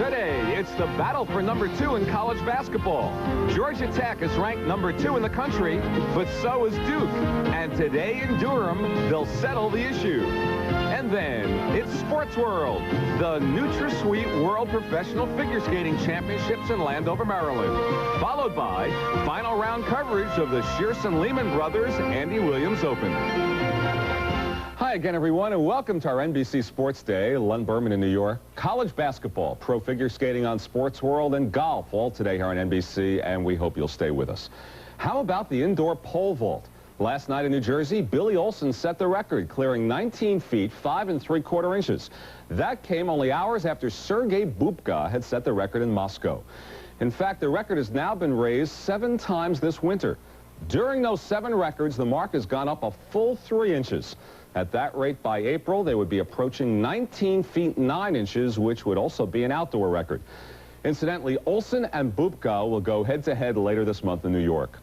Today, it's the battle for number 2 in college basketball. Georgia Tech is ranked number 2 in the country, but so is Duke. And today in Durham, they'll settle the issue. And then, it's Sports World, the NutraSweet World Professional Figure Skating Championships in Landover, Maryland. Followed by final round coverage of the Shearson-Lehman Brothers Andy Williams Open. Hi again, everyone, and welcome to our NBC Sports Day. Len Berman in New York. College basketball, pro figure skating on Sports World, and golf all today here on NBC, and we hope you'll stay with us. How about the indoor pole vault? Last night in New Jersey, Billy Olson set the record, clearing 19 feet, 5 3/4 inches. That came only hours after Sergei Bubka had set the record in Moscow. In fact, the record has now been raised 7 times this winter. During those 7 records, the mark has gone up a full 3 inches. At that rate, by April, they would be approaching 19 feet 9 inches, which would also be an outdoor record. Incidentally, Olson and Bubka will go head-to-head later this month in New York.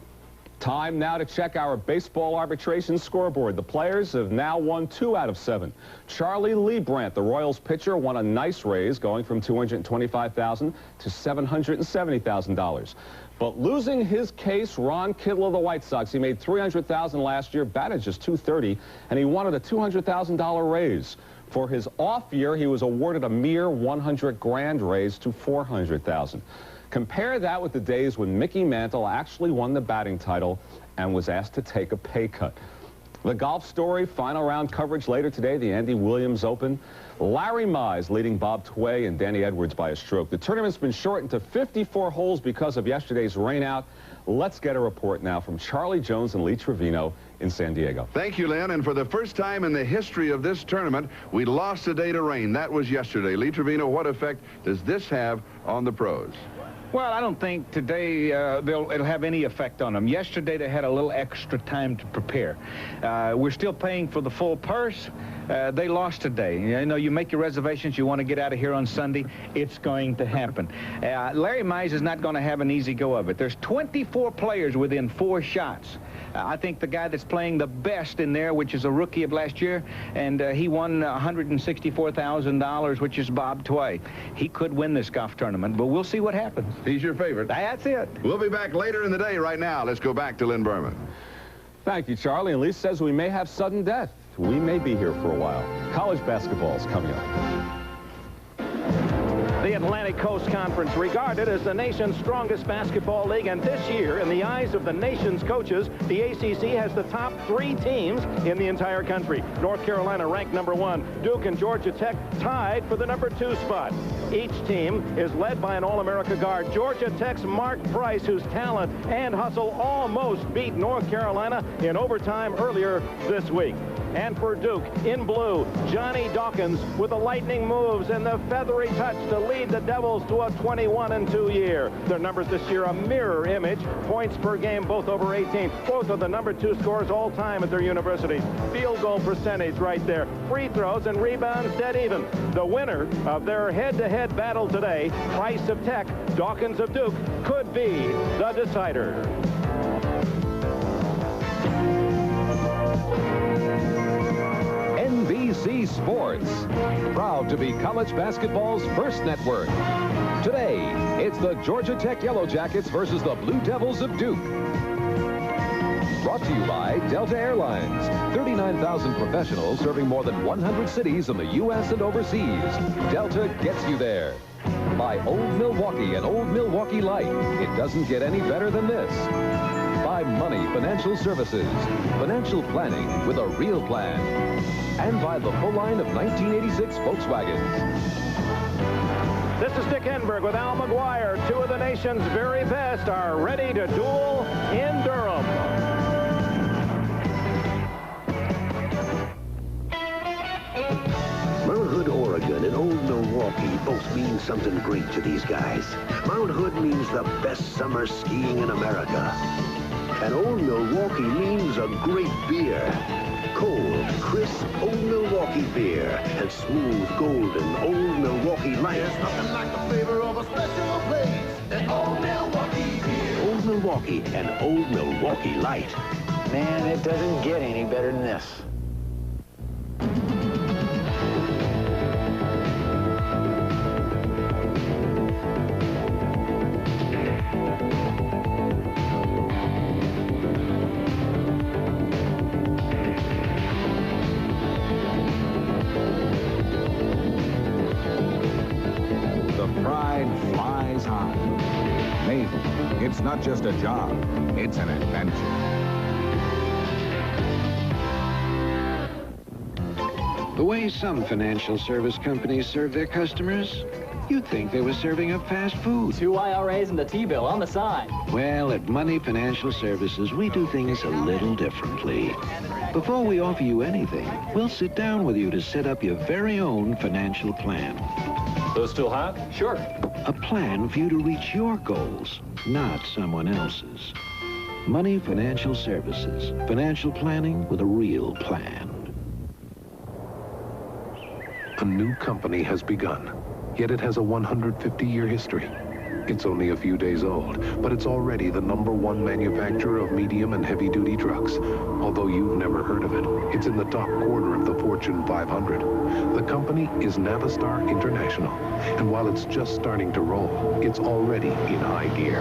Time now to check our baseball arbitration scoreboard. The players have now won 2 out of 7. Charlie Leibrandt, the Royals pitcher, won a nice raise, going from $225,000 to $770,000. But losing his case, Ron Kittle of the White Sox, he made $300,000 last year, batted just .230, and he wanted a $200,000 raise. For his off year, he was awarded a mere $100,000 raise to $400,000. Compare that with the days when Mickey Mantle actually won the batting title and was asked to take a pay cut. The golf story, final round coverage later today, the Andy Williams Open. Larry Mize leading Bob Tway and Danny Edwards by a stroke. The tournament's been shortened to 54 holes because of yesterday's rainout. Let's get a report now from Charlie Jones and Lee Trevino in San Diego. Thank you, Len. And for the first time in the history of this tournament, we lost a day to rain. That was yesterday. Lee Trevino, what effect does this have on the pros? Well, I don't think today it'll have any effect on them. Yesterday, they had a little extra time to prepare. We're still paying for the full purse. They lost today. You know, you make your reservations, you want to get out of here on Sunday, it's going to happen. Larry Mize is not going to have an easy go of it. There's 24 players within 4 shots. I think the guy that's playing the best in there, which is a rookie of last year, and he won $164,000, which is Bob Tway. He could win this golf tournament, but we'll see what happens. He's your favorite. That's it. We'll be back later in the day. Right now, let's go back to Len Berman. Thank you, Charlie. And Lee says we may have sudden death. We may be here for a while. College basketball is coming up. The Atlantic Coast Conference, regarded as the nation's strongest basketball league, and this year, in the eyes of the nation's coaches, the ACC has the top 3 teams in the entire country. North Carolina ranked number 1. Duke and Georgia Tech tied for the number 2 spot. Each team is led by an All-America guard. Georgia Tech's Mark Price, whose talent and hustle almost beat North Carolina in overtime earlier this week. And for Duke, in blue, Johnny Dawkins with the lightning moves and the feathery touch to lead the Devils to a 21-2 year. Their numbers this year a mirror image. Points per game, both over 18. Both are the number 2 scorers all time at their universities. Field goal percentage right there. Free throws and rebounds dead even. The winner of their head-to-head battle today, Price of Tech, Dawkins of Duke, could be the decider. NBC Sports, proud to be college basketball's first network. Today, it's the Georgia Tech Yellow Jackets versus the Blue Devils of Duke. Brought to you by Delta Airlines, 39,000 professionals serving more than 100 cities in the U.S. and overseas. Delta gets you there. By Old Milwaukee and Old Milwaukee Light. It doesn't get any better than this. By Money Financial Services, financial planning with a real plan. And by the full line of 1986 Volkswagens. This is Dick Enberg with Al McGuire. 2 of the nation's very best are ready to duel in Durham. Mount Hood, Oregon and Old Milwaukee both mean something great to these guys. Mount Hood means the best summer skiing in America. And Old Milwaukee means a great beer. Cold, crisp Old Milwaukee beer and smooth, golden Old Milwaukee Light. There's nothing like the flavor of a special place than Old Milwaukee beer. Old Milwaukee and Old Milwaukee Light. Man, it doesn't get any better than this. pride flies high. Navy, it's not just a job, it's an adventure. The way some financial service companies serve their customers, you'd think they were serving up fast food. 2 IRAs and a T-bill on the side. Well, at Money Financial Services, we do things a little differently. Before we offer you anything, we'll sit down with you to set up your very own financial plan. Those still hot? Sure. A plan for you to reach your goals, not someone else's. Money Financial Services. Financial planning with a real plan. A new company has begun, yet it has a 150-year history. It's only a few days old, but it's already the #1 manufacturer of medium and heavy-duty trucks. Although you've never heard of it, it's in the top quarter of the Fortune 500. The company is Navistar International, and while it's just starting to roll, it's already in high gear.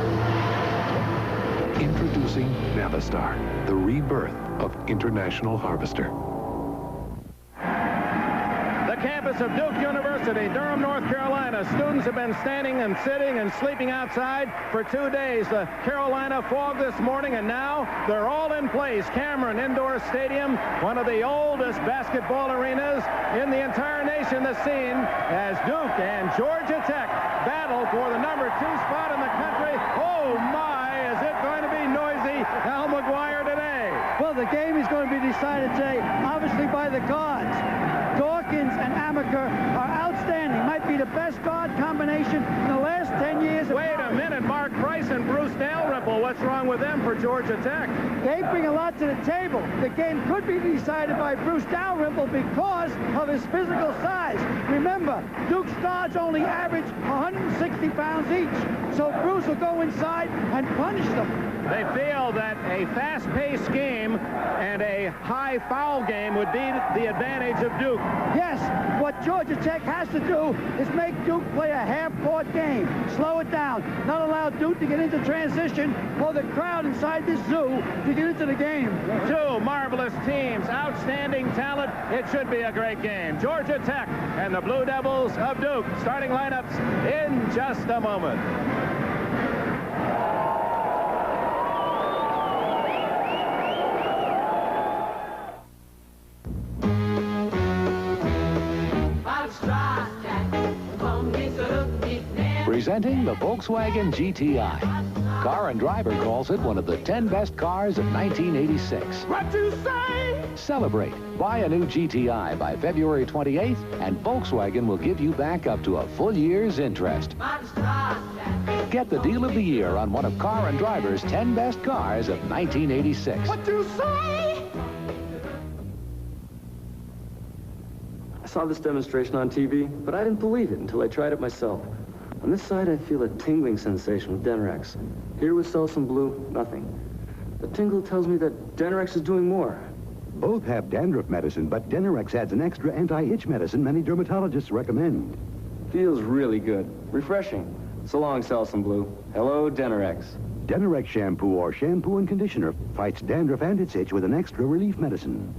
Introducing Navistar, the rebirth of International Harvester. Campus of Duke University, Durham, North Carolina. Students have been standing and sitting and sleeping outside for 2 days. The Carolina fog this morning, and now they're all in place. Cameron Indoor Stadium, one of the oldest basketball arenas in the entire nation. The scene as Duke and Georgia Tech battle for the #2 spot in the country. Oh my, is it going to be noisy, Al McGuire, today? Well, the game is going to be decided today, obviously, by the guards. Dawkins and Amaker are outstanding. Might be the best guard combination in the last 10 years. Wait a minute, Mark Price and Bruce Dalrymple. What's wrong with them for Georgia Tech? They bring a lot to the table. The game could be decided by Bruce Dalrymple because of his physical size. Remember, Duke's guards only average 160 pounds each. So Bruce will go inside and punish them. They feel that a fast-paced game and a high foul game would be the advantage of Duke. Yes, what Georgia Tech has to do is make Duke play a half-court game. Slow it down. Not allow Duke to get into transition or the crowd inside this zoo to get into the game. Two marvelous teams, outstanding talent. It should be a great game. Georgia Tech and the Blue Devils of Duke. Starting lineups in just a moment. Presenting the Volkswagen GTI. Car and Driver calls it one of the 10 best cars of 1986. What you say? Celebrate. Buy a new GTI by February 28th, and Volkswagen will give you back up to a full year's interest. Get the deal of the year on one of Car and Driver's 10 best cars of 1986. What you say? I saw this demonstration on TV, but I didn't believe it until I tried it myself. On this side, I feel a tingling sensation with Denerex. Here with Selsun Blue, nothing. The tingle tells me that Denerex is doing more. Both have dandruff medicine, but Denerex adds an extra anti-itch medicine many dermatologists recommend. Feels really good. Refreshing. So long, Selsun Blue. Hello, Denerex. Denerex shampoo or shampoo and conditioner fights dandruff and its itch with an extra relief medicine.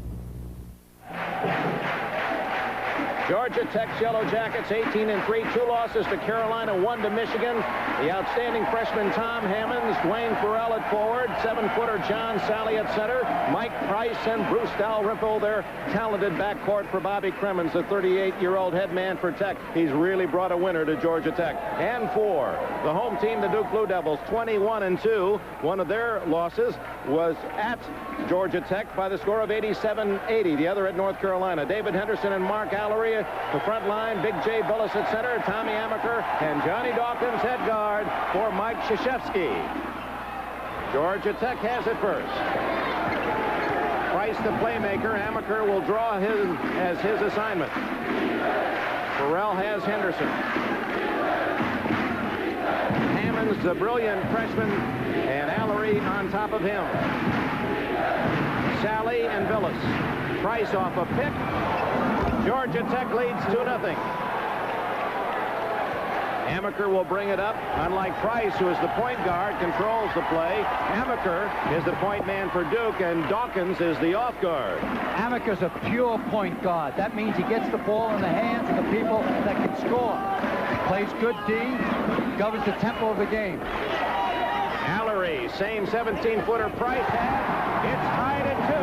Georgia Tech's Yellow Jackets 18-3, 2 losses to Carolina, 1 to Michigan. The outstanding freshman Tom Hammonds, Dwayne Farrell at forward, 7-footer John Sally at center, Mike Price and Bruce Dalrymple, their talented backcourt for Bobby Cremens, the 38-year-old head man for Tech. He's really brought a winner to Georgia Tech. And for the home team, the Duke Blue Devils, 21-2. One of their losses was at Georgia Tech by the score of 87-80. The other at North Carolina. David Henderson and Mark Allery, the front line, Big J. Billis at center, Tommy Amaker, and Johnny Dawkins head guard for Mike Krzyzewski. Georgia Tech has it first. Price the playmaker. Amaker will draw as his assignment. Farrell has Henderson. Hammonds, the brilliant freshman, and Allery on top of him. Sally and Billis. Price off a pick. Georgia Tech leads 2-0. Amaker will bring it up. Unlike Price, who is the point guard, controls the play. Amaker is the point man for Duke, and Dawkins is the off guard. Amaker's a pure point guard. That means he gets the ball in the hands of the people that can score. Plays good D, governs the tempo of the game. Allery, same 17-footer Price has. It's tied at 2.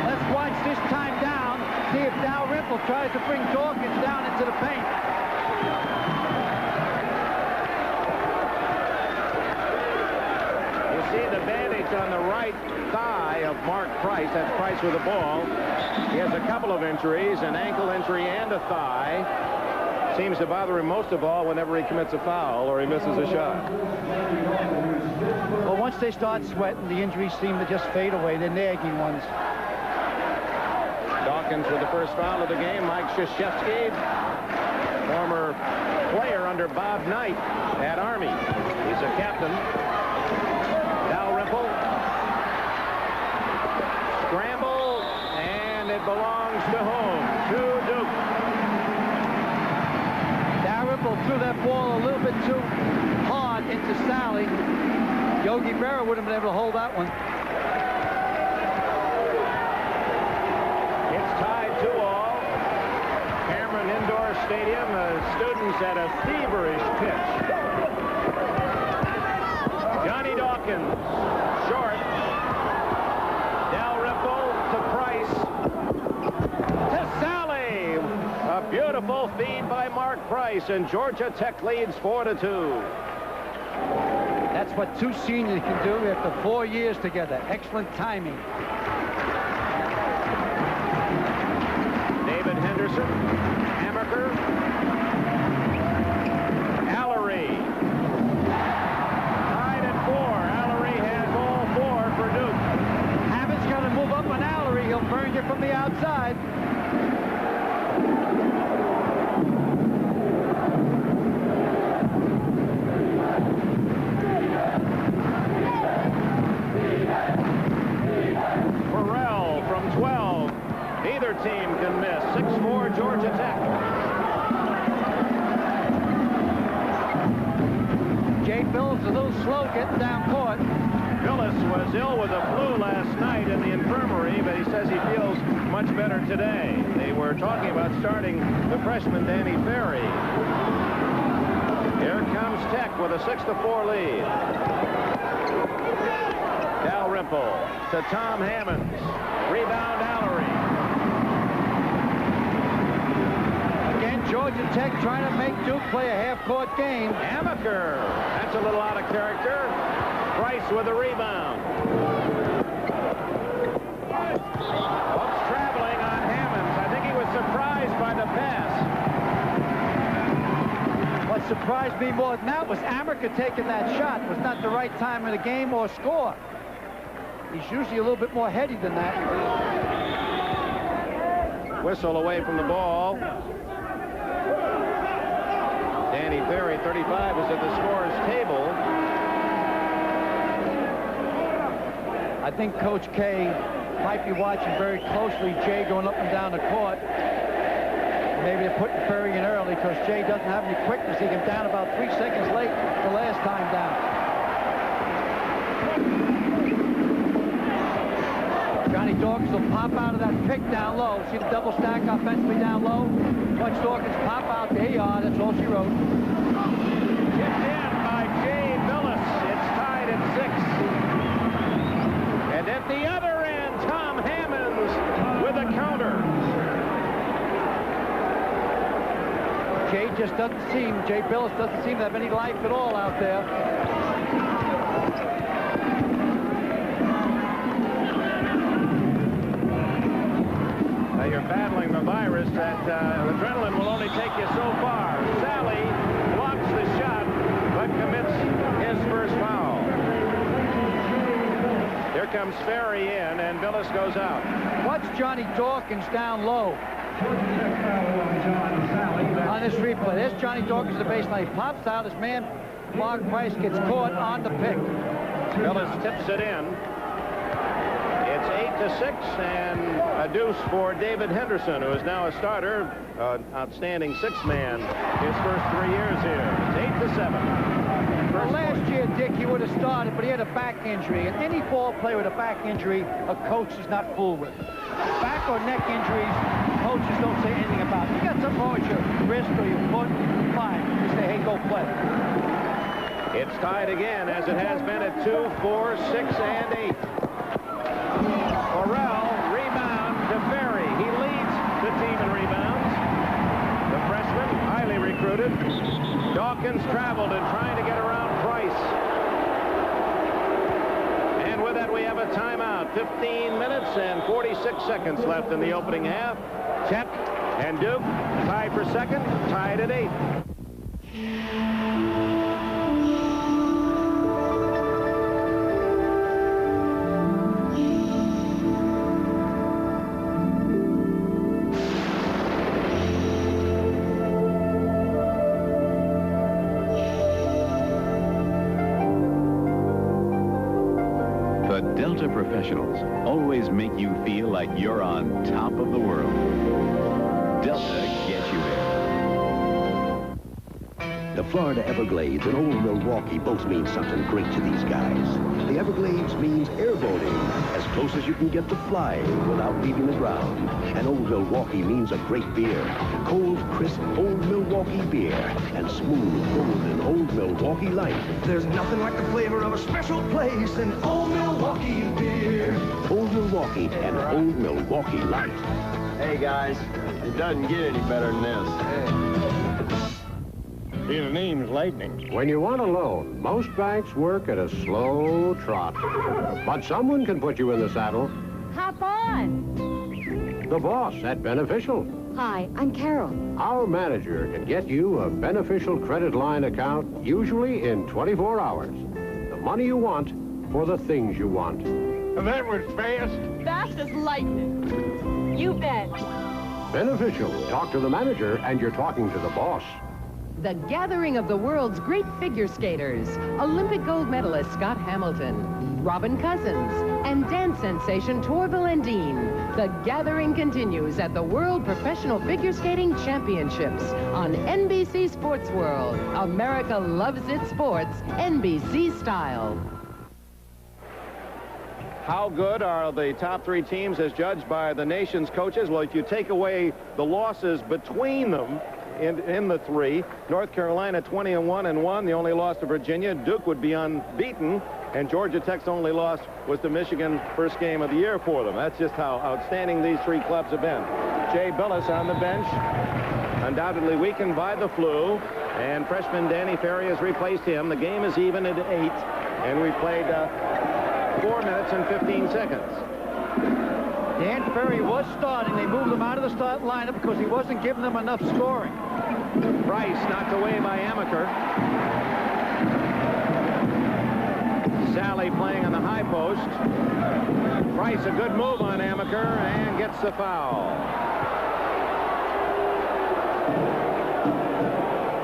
Let's watch this time down, see if Dalrymple tries to bring Dawkins down into the paint. You see the bandage on the right thigh of Mark Price. That's Price with the ball. He has a couple of injuries, an ankle injury and a thigh. Seems to bother him most of all whenever he commits a foul or he misses a shot. Well, once they start sweating, the injuries seem to just fade away. They're nagging ones. Dawkins with the first foul of the game. Mike Krzyzewski, former player under Bob Knight at Army. He's a captain. Dalrymple. Scramble, and it belongs to home, to Duke. Dalrymple threw that ball a little bit too hard into Sally. Yogi Berra would have been able to hold that one. It's tied 2-all. Cameron Indoor Stadium, the students at a feverish pitch. Johnny Dawkins, short. Dalrymple to Price. To Sally. A beautiful feed by Mark Price, and Georgia Tech leads 4-2. That's what two seniors can do after 4 years together. Excellent timing. David Henderson, Hammaker, Allery. Tied at 4. Allery has all 4 for Duke. Hammond's got to move up on Allery. He'll burn you from the outside. Burrell from 12. Neither team can miss. 6-4 Georgia Tech. Jay Bills a little slow getting down court. Billis was ill with the flu last night in the infirmary, but he says he feels much better today. They were talking about starting the freshman Danny Ferry. Here comes Tech with a 6-4 lead. Dalrymple to Tom Hammonds. Rebound Allery. Again, Georgia Tech trying to make Duke play a half-court game. Hammaker. That's a little out of character. Price with a rebound. Folks traveling on Hammonds. I think he was surprised by the pass. What surprised me more than that was Hammaker taking that shot. It was not the right time of the game or score. He's usually a little bit more heady than that. Whistle away from the ball. Danny Ferry, 35, is at the scorer's table. I think Coach K might be watching very closely Jay going up and down the court. Maybe they're putting Ferry in early because Jay doesn't have any quickness. He came down about 3 seconds late the last time down. Johnny Dawkins will pop out of that pick down low. See the double stack offensively down low? Watch Dawkins pop out. There you are. That's all she wrote. Kicked in by Jay Billis. It's tied at 6. And at the other end, Tom Hammonds with a counter. Jay just doesn't seem, Jay Billis doesn't seem to have any life at all out there. Now you're battling the virus. That adrenaline will only take you so far. Sally blocks the shot, but commits his first foul. Here comes Ferry in, and Billis goes out. Watch Johnny Dawkins down low. On this replay, there's Johnny Dawkins at the baseline. He pops out. His man, Mark Price, gets caught on the pick. Billis tips it in. It's 8-6, and a deuce for David Henderson, who is now a starter, outstanding six-man his first 3 years here. It's 8-7. Well, last year, Dick, he would have started, but he had a back injury. And any ball player with a back injury, a coach is not fooled with. Back or neck injuries, coaches don't say post or your foot, fine. You say, hey, go play. It's tied again, as it has been at 2, 4, 6, and 8. Burrell, rebound to Ferry. He leads the team in rebounds. The freshman, highly recruited. Dawkins traveled and trying to get around Price. And with that, we have a timeout. 15 minutes and 46 seconds left in the opening half. Chet and Duke tied for second, tied at 8. Delta professionals always make you feel like you're on top of the world. Delta gets you there. The Florida Everglades and Old Milwaukee both mean something great to these guys. The Everglades means airboating, as close as you can get to flying without leaving the ground. And Old Milwaukee means a great beer. Cold, crisp Old Milwaukee beer and smooth, golden Old Milwaukee Light. There's nothing like the flavor of a special place in Old Milwaukee beer. Old Milwaukee and Old Milwaukee Light. Hey, guys, it doesn't get any better than this. His name's Lightning. When you want a loan, most banks work at a slow trot. But someone can put you in the saddle. Hop on. The boss at Beneficial. Hi, I'm Carol. Our manager can get you a Beneficial credit line account, usually in 24 hours. The money you want for the things you want. That was fast. Fast as lightning. You bet. Beneficial. Talk to the manager and you're talking to the boss. The gathering of the world's great figure skaters. Olympic gold medalist Scott Hamilton, Robin Cousins, and dance sensation Torvill and Dean. The gathering continues at the World Professional Figure Skating Championships on NBC Sports World. America loves its sports, NBC style. How good are the top 3 teams as judged by the nation's coaches? Well, if you take away the losses between them, in the 3. North Carolina 20-1-1. The only loss to Virginia. Duke would be unbeaten. And Georgia Tech's only loss was to Michigan, first game of the year for them. That's just how outstanding these 3 clubs have been. Jay Billis on the bench, undoubtedly weakened by the flu. And freshman Danny Ferry has replaced him. The game is even at 8. And we played 4 minutes and 15 seconds. Dan Ferry was starting. They moved him out of the start lineup because he wasn't giving them enough scoring. Price knocked away by Amaker. Sally playing on the high post. Price, a good move on Amaker, and gets the foul.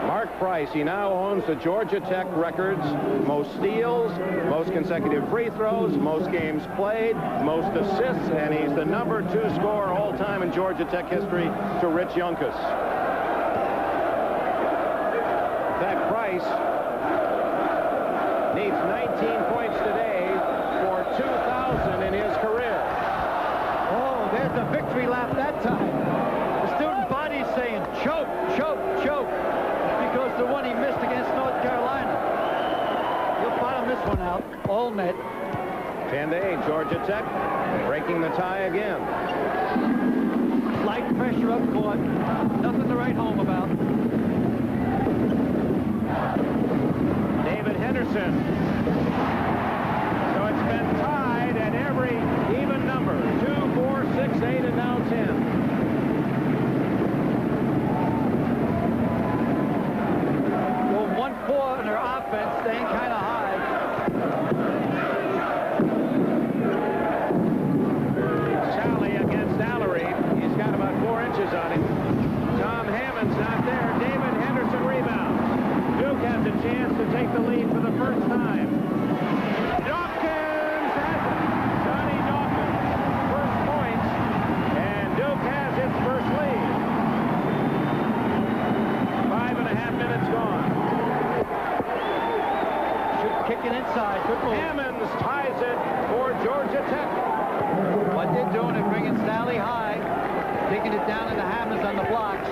Mark Price, he now owns the Georgia Tech records. Most steals, most consecutive free throws, most games played, most assists, and he's the number 2 scorer all time in Georgia Tech history to Rich Youngkus. In fact, Price needs 19 points today for 2,000 in his career. Oh, there's the victory lap that time. The student body's saying, choke, choke, choke. Because the one he missed against North Carolina. He'll bottom this one out. All net. 10-8, Georgia Tech breaking the tie again. Light pressure up court. Nothing to write home about. David Henderson. So it's been tied at every even number. 2, 4, 6, 8, and now 10. In their offense, staying kind of high. Sally against Allery. He's got about 4 inches on him. Tom Hammond's not there. David Henderson rebounds. Duke has a chance to take the lead for the first time. Dawkins has it. Johnny Dawkins, first points, and Duke has its first lead. 5.5 minutes gone. Kicking inside. Good move. Hammonds ties it for Georgia Tech. What they're doing is bringing Sally high, taking it down into Hammonds on the blocks.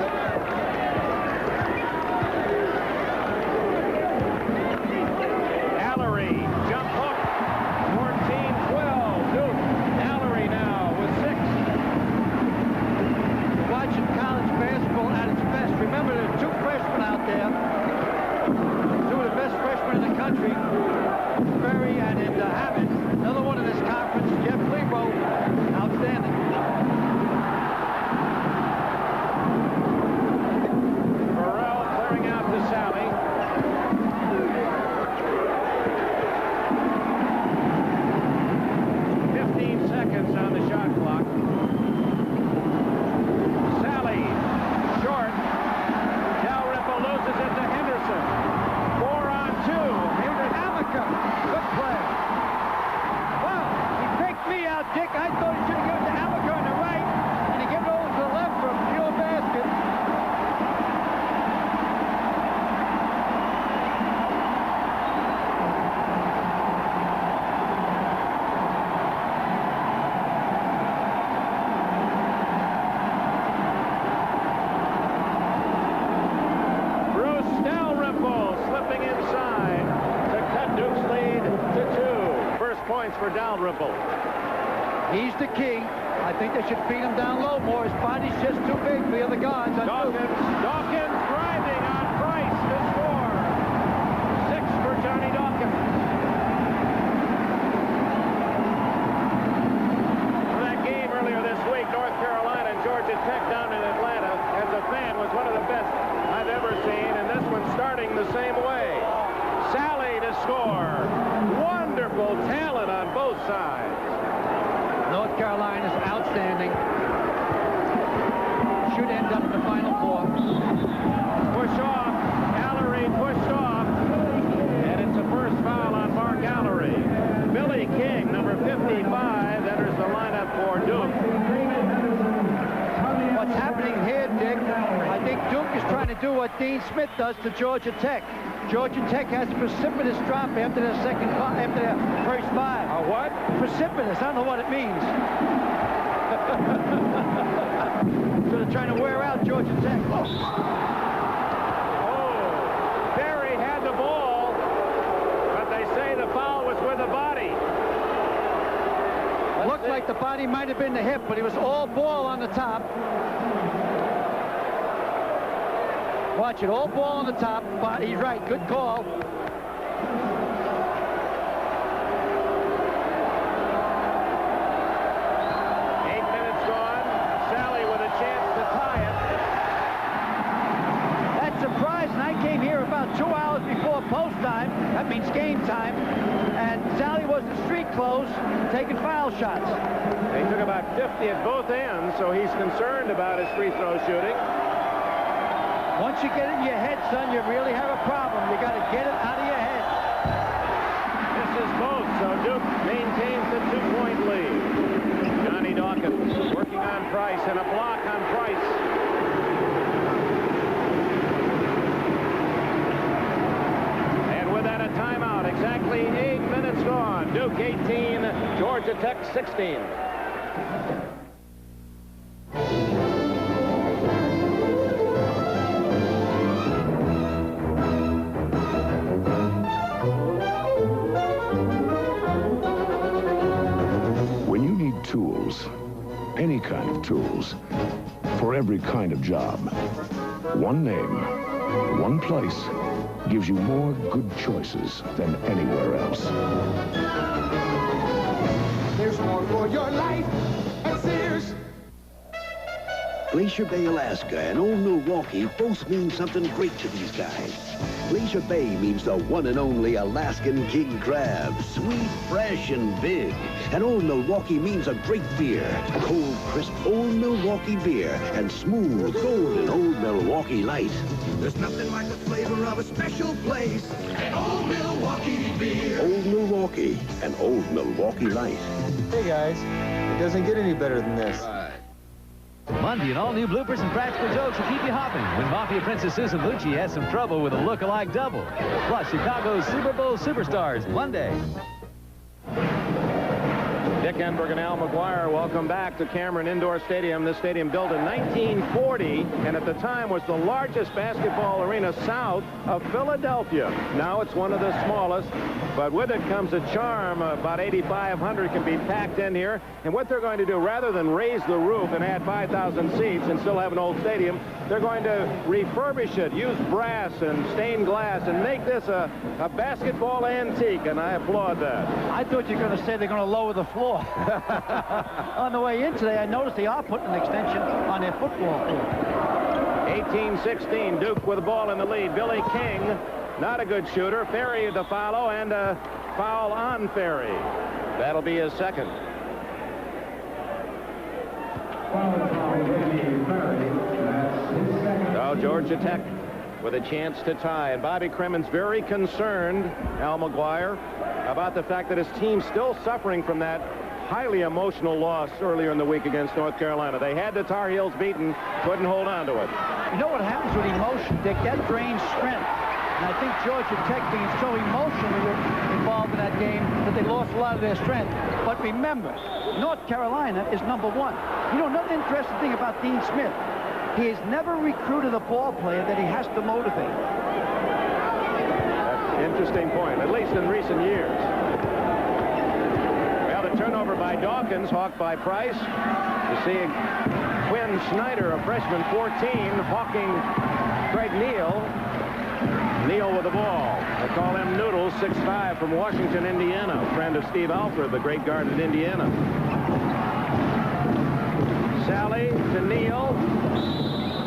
chance for Dalrymple. He's the key. I think they should feed him down low more. His body's just too big for the other guards. Dawkins driving on Price to score. 6 for Johnny Dawkins. For that game earlier this week, North Carolina and Georgia Tech down in Atlanta, as a fan, was one of the best I've ever seen, and this one's starting the same way. Sally to score. Wonderful talent on both sides. North Carolina's outstanding. Should end up in the Final Four. Push off. Gallery pushed off. And it's a first foul on Mark Gallery. Billy King, number 55, enters the lineup for Duke. What's happening here, Dick, I think Duke is trying to do what Dean Smith does to Georgia Tech. Georgia Tech has a precipitous drop after their first 5. What? Precipitous. I don't know what it means. So they're trying to wear out Georgia Tech. Oh, Berry had the ball, but they say the foul was with the body. Looked like the body might have been the hip, but it was all ball on the top. Watch it, all ball on the top. But he's right, good call. 8 minutes gone. Sally with a chance to tie it. That's surprising. I came here about 2 hours before post time. That means game time. And Sally was in street clothes taking foul shots. They took about 50 at both ends, so he's concerned about his free throw shooting. Once you get it in your head, son, you really have a problem. You got to get it out of your head. This is both, so Duke maintains the 2-point lead. Johnny Dawkins working on Price, and a block on Price. And with that, a timeout. Exactly 8 minutes gone. Duke 18, Georgia Tech 16. Tools, any kind of tools, for every kind of job. One name, one place, gives you more good choices than anywhere else. There's more for your life at Sears. Glacier Bay, Alaska and Old Milwaukee both mean something great to these guys. Glacier Bay means the one and only Alaskan king crab, sweet, fresh, and big. And Old Milwaukee means a great beer, cold, crisp Old Milwaukee beer, and smooth, golden Old Milwaukee Light. There's nothing like the flavor of a special place at Old Milwaukee beer. Old Milwaukee and Old Milwaukee Light. Hey guys, it doesn't get any better than this. Monday, and all new bloopers and practical jokes will keep you hopping when Mafia Princess Susan Lucci has some trouble with a look-alike double. Plus, Chicago's Super Bowl superstars Monday. Dick Enberg and Al McGuire, welcome back to Cameron Indoor Stadium. This stadium built in 1940, and at the time was the largest basketball arena south of Philadelphia. Now it's one of the smallest, but with it comes a charm. About 8,500 can be packed in here. And what they're going to do, rather than raise the roof and add 5,000 seats and still have an old stadium, they're going to refurbish it, use brass and stained glass, and make this a basketball antique, and I applaud that. I thought you were going to say they're going to lower the floor. On the way in today, I noticed they are putting an extension on their football field. 18-16, Duke with the ball in the lead. Billy King, not a good shooter. Ferry to follow, and a foul on Ferry. That'll be his second. So Georgia Tech with a chance to tie. And Bobby Cremen's very concerned, Al McGuire, about the fact that his team's still suffering from that highly emotional loss earlier in the week against North Carolina. They had the Tar Heels beaten, couldn't hold on to it. You know what happens with emotion, Dick? That drains strength. And I think Georgia Tech being so emotionally involved in that game that they lost a lot of their strength. But remember, North Carolina is #1. You know, another interesting thing about Dean Smith, he has never recruited a ball player that he has to motivate. That's an interesting point, at least in recent years. turnover by Dawkins, hawked by Price. You see Quinn Snyder, a freshman, 14, hawking Greg Neal. Neal with the ball. They call him Noodles, 6'5", from Washington, Indiana. Friend of Steve Alford, the great guard at Indiana. Sally to Neal.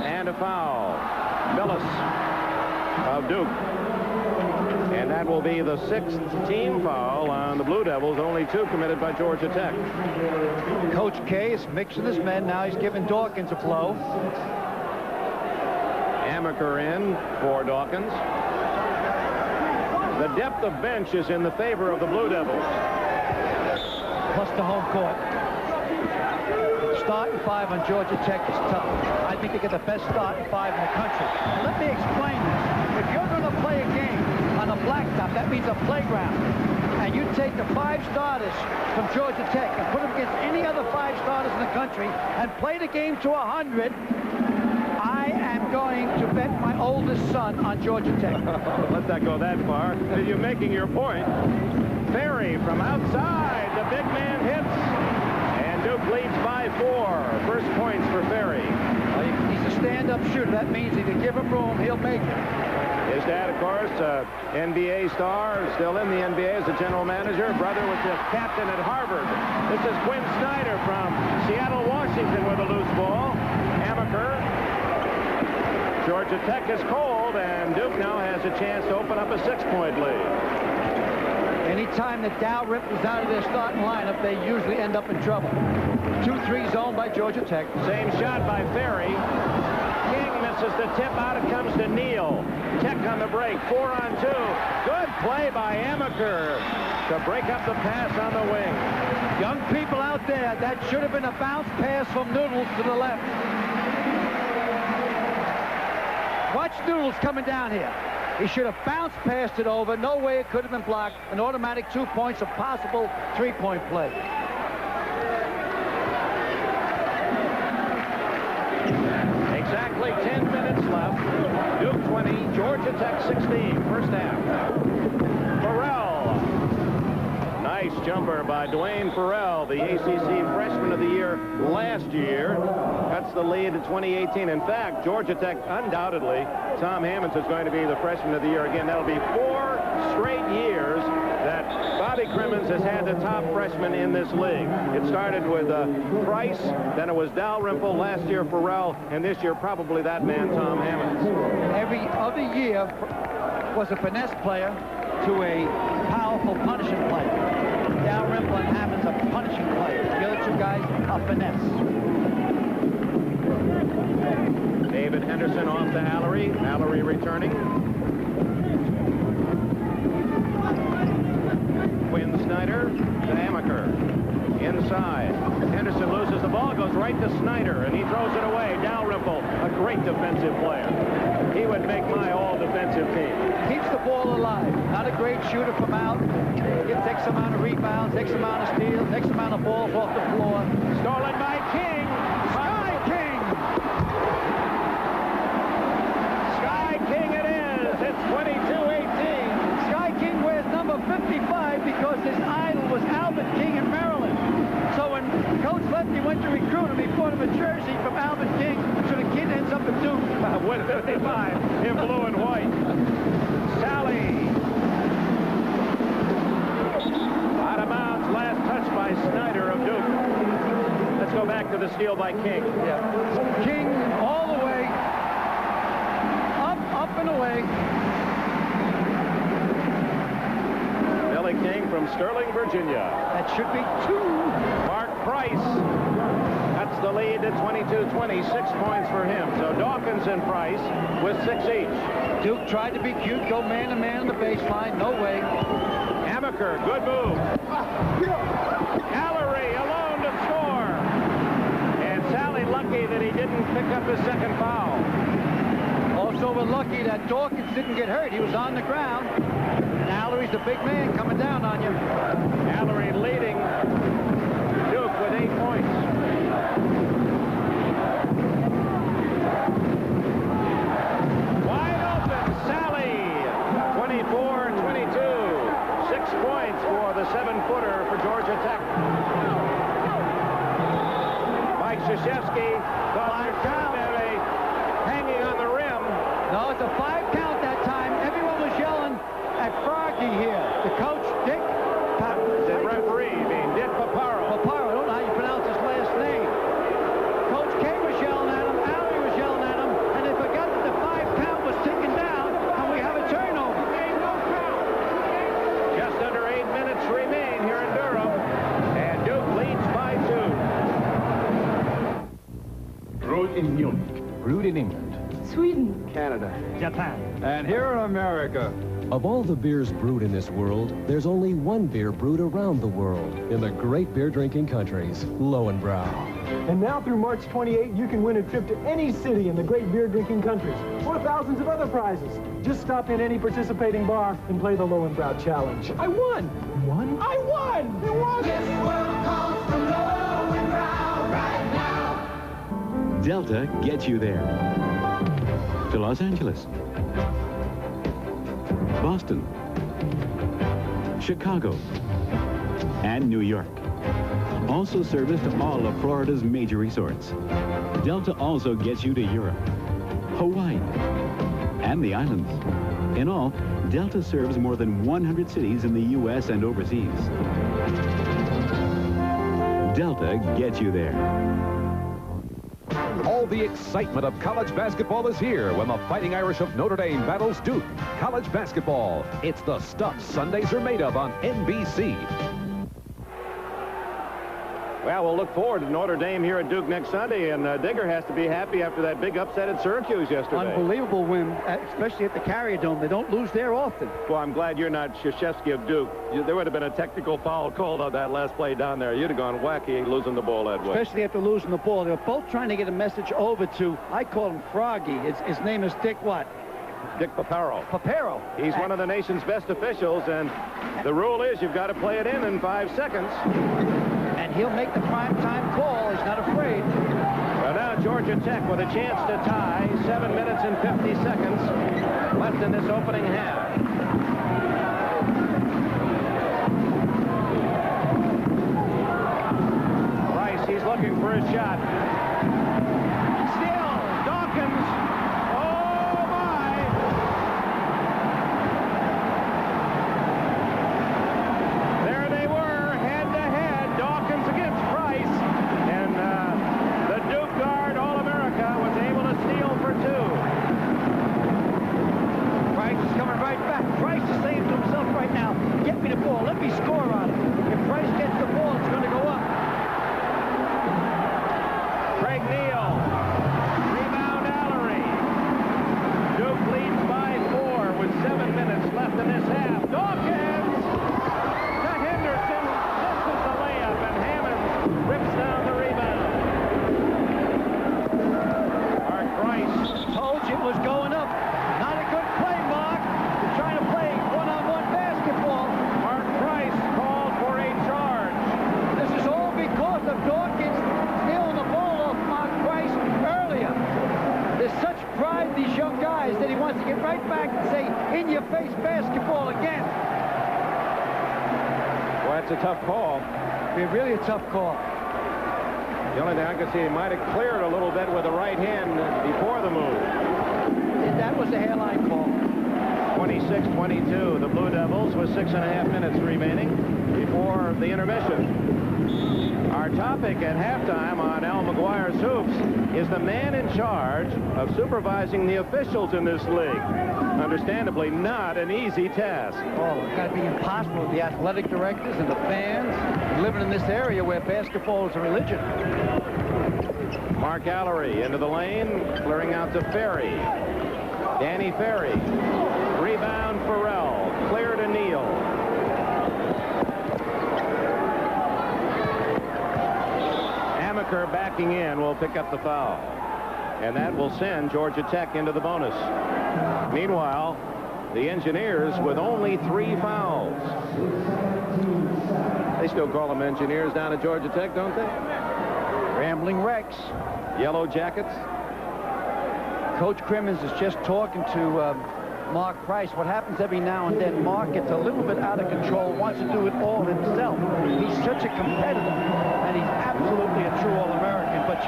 And a foul. Billis of Duke. And that will be the 6th team foul on the Blue Devils. Only 2 committed by Georgia Tech. Coach K is mixing his men. Now he's giving Dawkins a blow. Amaker in for Dawkins. The depth of bench is in the favor of the Blue Devils. Plus the home court. Starting 5 on Georgia Tech is tough. I think they get the best starting 5 in the country. Now, let me explain this. If you're going to play a game on a blacktop, that means a playground, and you take the 5 starters from Georgia Tech and put them against any other 5 starters in the country and play the game to 100, I am going to bet my oldest son on Georgia Tech. Let that go that far. You're making your point. Ferry from outside. The big man hits. And Duke leads by 4. First points for Ferry. Well, he's a stand-up shooter. That means if you give him room, he'll make it. His dad, of course, NBA star, still in the NBA as a general manager. Brother was the captain at Harvard. This is Quinn Snyder from Seattle, Washington, with a loose ball. Amaker. Georgia Tech is cold, and Duke now has a chance to open up a 6-point lead. Anytime that Dalrymple is out of their starting lineup, they usually end up in trouble. 2-3 zone by Georgia Tech. Same shot by Ferry. King misses the tip. Out it comes to Neal. Tech on the break. 4 on 2. Good play by Amaker to break up the pass on the wing. Young people out there, that should have been a bounce pass from Noodles to the left. Watch Noodles coming down here. He should have bounced past it over. No way it could have been blocked. An automatic 2 points, a possible 3-point play. Exactly 10 minutes left. Duke 20, Georgia Tech 16, first half. Farrell. Nice jumper by Dwayne Farrell, the ACC Freshman of the Year last year. Cuts the lead to 2018. In fact, Georgia Tech, undoubtedly, Tom Hammonds is going to be the Freshman of the Year again. That'll be 4 straight years that Bobby Crimmins has had the top freshman in this league. It started with Price, then it was Dalrymple, last year Farrell, and this year probably that man, Tom Hammonds. Every other year was a finesse player to a powerful punishing player. Dalrymple and Hammonds are punishing players. The other 2 guys are finesse. David Henderson off to Allery. Allery returning. Quinn Snyder to Amaker. Inside. Henderson loses the ball, goes right to Snyder, and he throws it away. Dalrymple, a great defensive player. He would make my all-defensive team. Keeps the ball alive. Not a great shooter from out. He takes amount of rebounds, takes amount of steals, takes amount of balls off the floor. Stolen by King. Sky King. Sky King it is. It's 22-18. Sky King wears number 55 because his idol was Albert King in Maryland. So when Coach Lefty went to recruit him, he bought him a jersey from Albert King, so the kid ends up at Duke. With 55 in blue and white. Sally. Out of bounds. Last touch by Snyder of Duke. Let's go back to the steal by King. Yeah. King all the way. Up and away. Billy King from Sterling, Virginia. That should be 2. Mark Price cuts the lead to 22-20, 6 points for him. So Dawkins and Price with 6 each. Duke tried to be cute, go man-to-man on the baseline. No way. Amaker, good move. Allery alone to score. And Sally lucky that he didn't pick up his second foul. Also, we're lucky that Dawkins didn't get hurt. He was on the ground. And Allery's the big man coming down on you. Allery leading Duke with 8 points. Wide open, Sally. 24-22. 6 points for the 7-footer for Georgia Tech. No, it's a 5 count that time. Everyone was yelling at Froggy here. The coach, Dick. The referee being Dick Paparo. Paparo, I don't know how you pronounce his last name. Coach K was yelling at him. Allie was yelling at him. And they forgot that the 5 count was ticking down. And we have a turnover. Just under 8 minutes remain here in Durham. And Duke leads by 2. Brewed in Munich. Brewed in England. Sweden. Canada. Japan. And here in America. Of all the beers brewed in this world, there's only one beer brewed around the world in the great beer drinking countries, Lowenbrau. And now through March 28, you can win a trip to any city in the great beer drinking countries, or thousands of other prizes. Just stop in any participating bar and play the Lowenbrau Challenge. I won! You won? I won! You won! This world calls for Lowenbrau right now. Delta gets you there. To Los Angeles, Boston, Chicago, and New York. Also service to all of Florida's major resorts. Delta also gets you to Europe, Hawaii, and the islands. In all, Delta serves more than 100 cities in the U.S. and overseas. Delta gets you there. All the excitement of college basketball is here when the Fighting Irish of Notre Dame battles Duke. College basketball. It's the stuff Sundays are made of on NBC. Well, we'll look forward to Notre Dame here at Duke next Sunday, and Digger has to be happy after that big upset at Syracuse yesterday. Unbelievable win, especially at the Carrier Dome. They don't lose there often. Well, I'm glad you're not Krzyzewski of Duke. There would have been a technical foul called on that last play down there. You'd have gone wacky losing the ball that way. Especially after losing the ball. They were both trying to get a message over to, I call him Froggy. His name is Dick what? Dick Paparo. Paparo. He's one of the nation's best officials, and the rule is you've got to play it in 5 seconds. And he'll make the prime time call. He's not afraid. Well, now Georgia Tech with a chance to tie. 7 minutes and 50 seconds left in this opening half. Rice, he's looking for his shot. Still, Dawkins. Oh, my. There they were, head-to-head. Dawkins against Price. And the Duke guard, All-America, was able to steal for 2. Price is coming right back. Price is saying to himself right now, get me the ball. Let me score on it. If Price gets the ball, it's going to go up. Craig Neal. Rebound Allery. Duke leads by 4 with 7 minutes left in this half. Dawkins to Henderson. Misses the layup, and Hammonds rips down the rebound. Mark Price. Told you it was going up. Not a good play, Mark. You're trying to play one-on-one basketball. Mark Price called for a charge. This is all because of Dawkins stealing the ball off Mark Price earlier. There's such pride in these young guys that he wants to get right back and say, in-your-face basketball again. Well, that's a tough call. It's really a tough call. The only thing I could see, he might have cleared a little bit with the right hand before the move. And that was a hairline call. 26-22, the Blue Devils with 6.5 minutes remaining before the intermission. Our topic at halftime on Al McGuire's Hoops is the man in charge of supervising the officials in this league. Understandably, not an easy task. Oh, it's got to be impossible with the athletic directors and the fans living in this area where basketball is a religion. Mark Allery into the lane, clearing out to Ferry. Danny Ferry. Rebound Farrell. Clear to Neal. Amaker backing in will pick up the foul. And that will send Georgia Tech into the bonus. Meanwhile, the Engineers with only 3 fouls. They still call them Engineers down at Georgia Tech, don't they? Rambling Rex. Yellow Jackets. Coach Crimmins is just talking to Mark Price. What happens every now and then, Mark gets a little bit out of control, wants to do it all himself. He's such a competitor, and he's absolutely a true All-American. But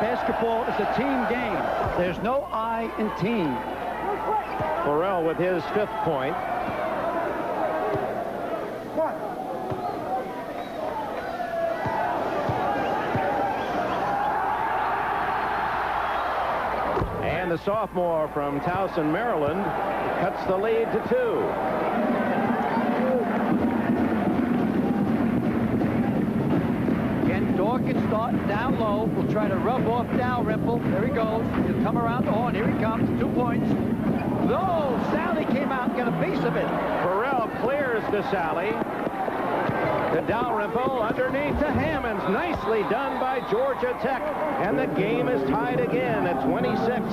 basketball is a team game. There's no I in team. Farrell with his 5th point. And the sophomore from Towson, Maryland, cuts the lead to 2. Again, Dawkins starting down low. Will try to rub off Dalrymple. There he goes. He'll come around the horn. Here he comes. 2 points. No, Sally came out and got a piece of it. Farrell clears to Sally. To Dalrymple, underneath to Hammonds. Nicely done by Georgia Tech. And the game is tied again at 26.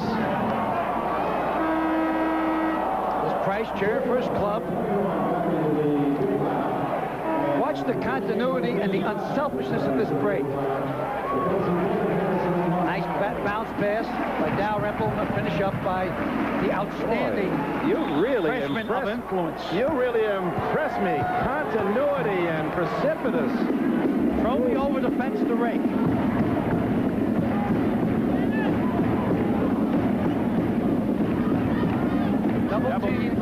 This Price cheering for his club. Watch the continuity and the unselfishness of this break. Nice bounce pass by Dalrymple. Finish up by the outstanding freshman of influence. You really impress me. Continuity and precipitous. Throw me over the fence to rake. Double team.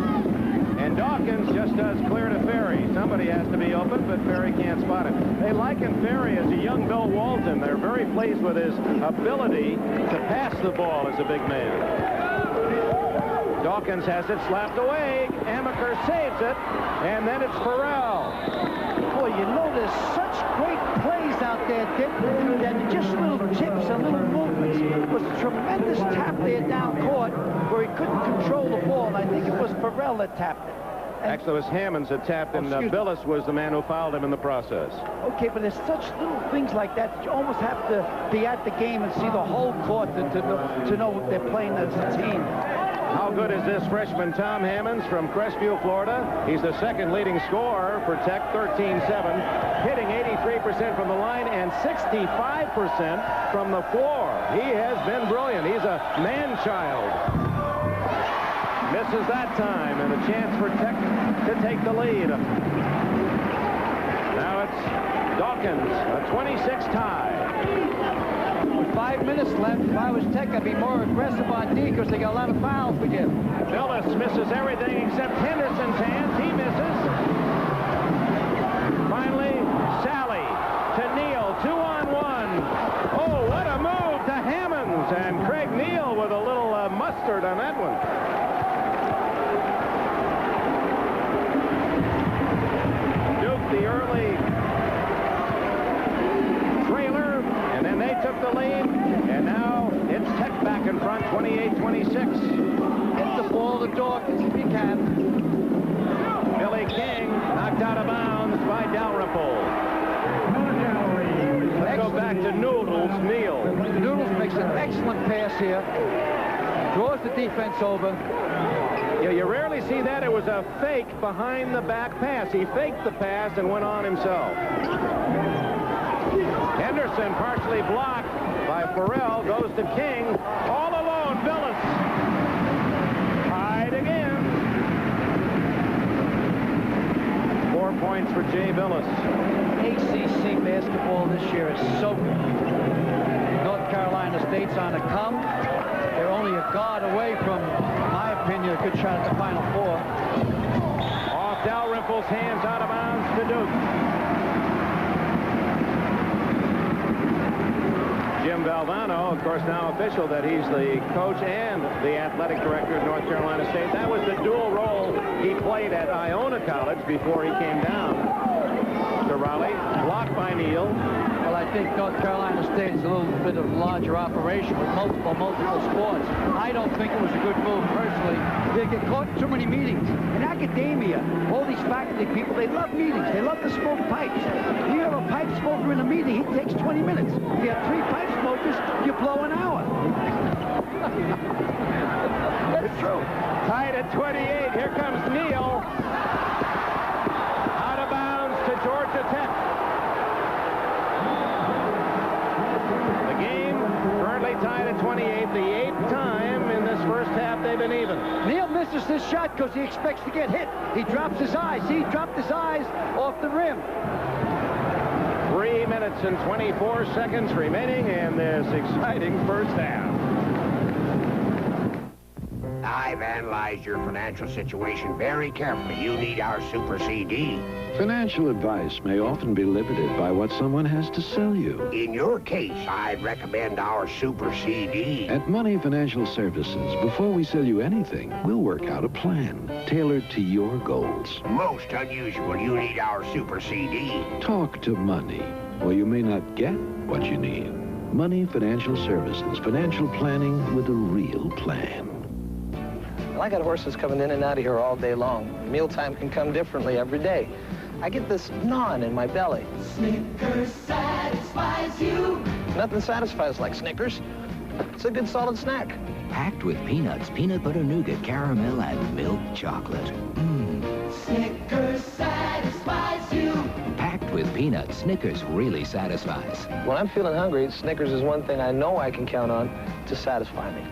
And Dawkins just does clear to Ferry. Somebody has to be open, but Ferry can't spot him. They liken Ferry as a young Bill Walton. They're very pleased with his ability to pass the ball as a big man. Dawkins has it slapped away. Amaker saves it, and then it's Farrell. Boy, you know there's such great plays out there, Dick, that just little tips and little movements. It was a tremendous tap there down court where he couldn't control the ball. I think it was Farrell that tapped it. Actually, it was Hammonds that tapped, and Billis was the man who fouled him in the process. Okay, but there's such little things like that that you almost have to be at the game and see the whole court to know they're playing as a team. How good is this freshman, Tom Hammonds from Crestview, Florida? He's the 2nd leading scorer for Tech, 13-7, hitting 83% from the line and 65% from the floor. He has been brilliant. He's a man-child. Misses that time, and a chance for Tech to take the lead. Now it's Dawkins, a 26 tie. With 5 minutes left, if I was Tech, I'd be more aggressive on D because they got a lot of fouls to give. Billis misses everything except Henderson's hands. He misses. Finally, Sally to Neal, 2-on-1. Oh, what a move to Hammonds, and Craig Neal with a little mustard on that one. The early trailer, and then they took the lead, and now it's Tech back in front, 28-26. Hit the ball to Dawkins if you can. Billy King knocked out of bounds by Dalrymple. Let's go back to Noodles Neal. Noodles makes an excellent pass here. Draws the defense over. Yeah, you rarely see that. It was a fake behind the back pass. He faked the pass and went on himself. Henderson partially blocked by Farrell. Goes to King. All alone, Billis. Tied again. 4 points for Jay Billis. ACC basketball this year is so good. North Carolina State's on the come. They're only a guard away from, in my opinion, a good shot at the Final Four. Off Dalrymple's hands, out of bounds to Duke. Jim Valvano, of course, now official that he's the coach and the athletic director of North Carolina State. That was the dual role he played at Iona College before he came down to Raleigh. Blocked by Neal. Well, I think North Carolina State is a little bit of a larger operation with multiple sports. I don't think it was a good move, personally. They get caught in too many meetings. In academia, all these faculty people, they love meetings. They love to smoke pipes. You have a pipe smoker in a meeting, he takes 20 minutes. If you have 3 pipe smokers, you blow an hour. That's true. Tied at 28. Here comes Neal. Out of bounds to Georgia Tech. The game currently tied at 28. The 8th time in this first half they've been even. Neal misses this shot because he expects to get hit. He drops his eyes. See, he dropped his eyes off the rim. 3 minutes and 24 seconds remaining in this exciting first half. I've analyzed your financial situation very carefully. You need our Super CD. Financial advice may often be limited by what someone has to sell you. In your case, I'd recommend our Super CD. At Money Financial Services, before we sell you anything, we'll work out a plan tailored to your goals. Most unusual, you need our Super CD. Talk to Money, or you may not get what you need. Money Financial Services, financial planning with a real plan. Well, I got horses coming in and out of here all day long. Mealtime can come differently every day. I get this gnawing in my belly. Snickers satisfies you. Nothing satisfies like Snickers. It's a good solid snack. Packed with peanuts, peanut butter nougat, caramel, and milk chocolate. Snickers satisfies you. Packed with peanuts, Snickers really satisfies. When I'm feeling hungry, Snickers is one thing I know I can count on to satisfy me.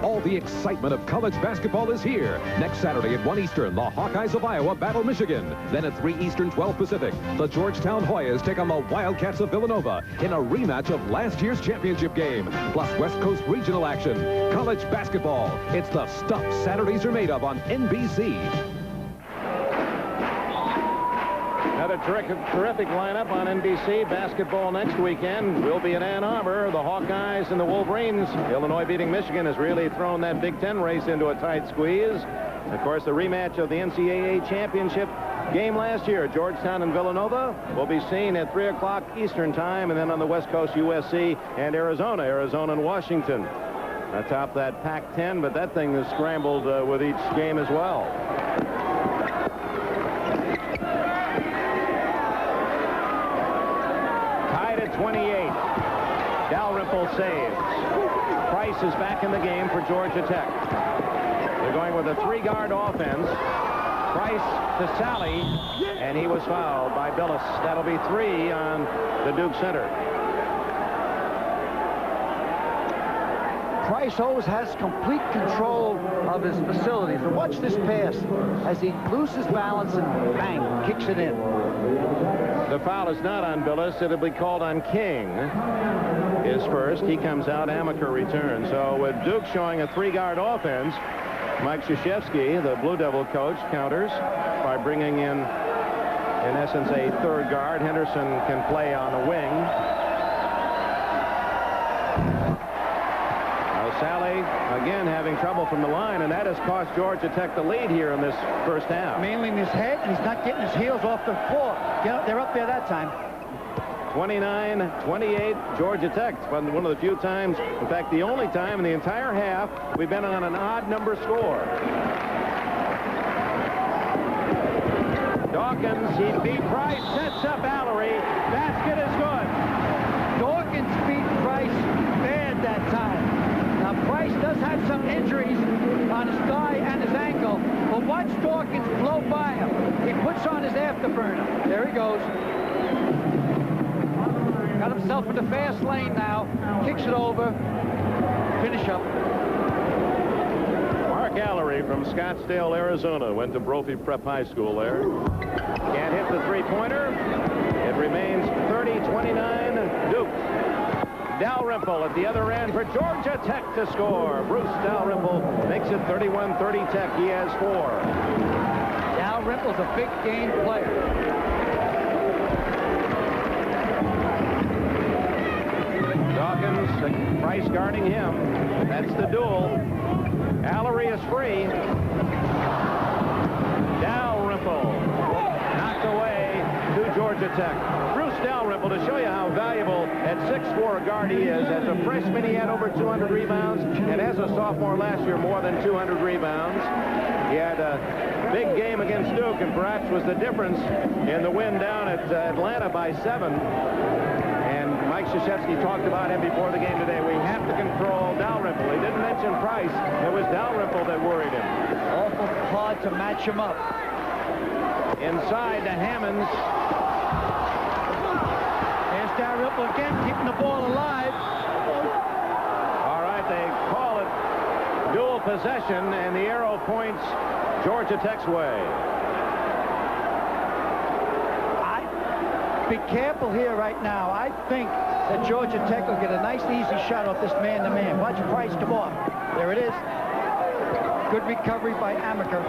All the excitement of college basketball is here. Next Saturday at 1 Eastern, the Hawkeyes of Iowa battle Michigan. Then at 3 Eastern, 12 Pacific, the Georgetown Hoyas take on the Wildcats of Villanova in a rematch of last year's championship game. Plus West Coast regional action. College basketball. It's the stuff Saturdays are made of on NBC. Another terrific lineup on NBC. Basketball next weekend will be in Ann Arbor. The Hawkeyes and the Wolverines. Illinois beating Michigan has really thrown that Big Ten race into a tight squeeze. Of course, the rematch of the NCAA championship game last year, Georgetown and Villanova, will be seen at 3 o'clock Eastern time, and then on the West Coast, USC and Arizona and Washington. Atop that Pac-10, but that thing is scrambled with each game as well. Tied at 28. Dalrymple saves. Price is back in the game for Georgia Tech. They're going with a three-guard offense. Price to Sally, and he was fouled by Billis. That'll be 3 on the Duke center. Price always has complete control of his facilities. And watch this pass as he loses balance and bang, kicks it in. The foul is not on Billis. It'll be called on King. His first. He comes out. Amaker returns. So with Duke showing a three-guard offense, Mike Krzyzewski, the Blue Devil coach, counters by bringing in essence, a third guard. Henderson can play on the wing. Sally, again, having trouble from the line, and that has cost Georgia Tech the lead here in this first half. Mainly in his head, and he's not getting his heels off the floor. They're up there that time. 29-28, Georgia Tech. One of the few times, in fact, the only time in the entire half we've been on an odd number score. Dawkins, he beat Price, sets up Allery. Basket is good. Dawkins beat Price bad that time. Now, Price does have some injuries on his thigh and his ankle, but watch Dawkins blow by him. He puts on his afterburner. There he goes. Got himself in the fast lane now. Kicks it over. Finish up. Mark Allery from Scottsdale, Arizona. Went to Brophy Prep High School there. Can't hit the three-pointer. It remains 30-29 Duke. Dalrymple at the other end for Georgia Tech to score. Bruce Dalrymple makes it 31-30 Tech. He has 4. Dalrymple's a big game player. Dawkins, Price guarding him. That's the duel. Allery is free. Dalrymple knocked away to Georgia Tech. Bruce Dalrymple, to show you how valuable at 6'4" a guard he is. As a freshman, he had over 200 rebounds, and as a sophomore last year, more than 200 rebounds. He had a big game against Duke, and perhaps was the difference in the win down at Atlanta by 7. And Mike Krzyzewski talked about him before the game today. We have to control Dalrymple. He didn't mention Price. It was Dalrymple that worried him. Awful hard to match him up. Inside to Hammonds. There's Dalrymple again, keeping the ball alive. All right, they call it dual possession, and the arrow points Georgia Tech's way. Be careful here right now. I think that Georgia Tech will get a nice, easy shot off this man-to-man. Watch Price come off. There it is. Good recovery by Amaker.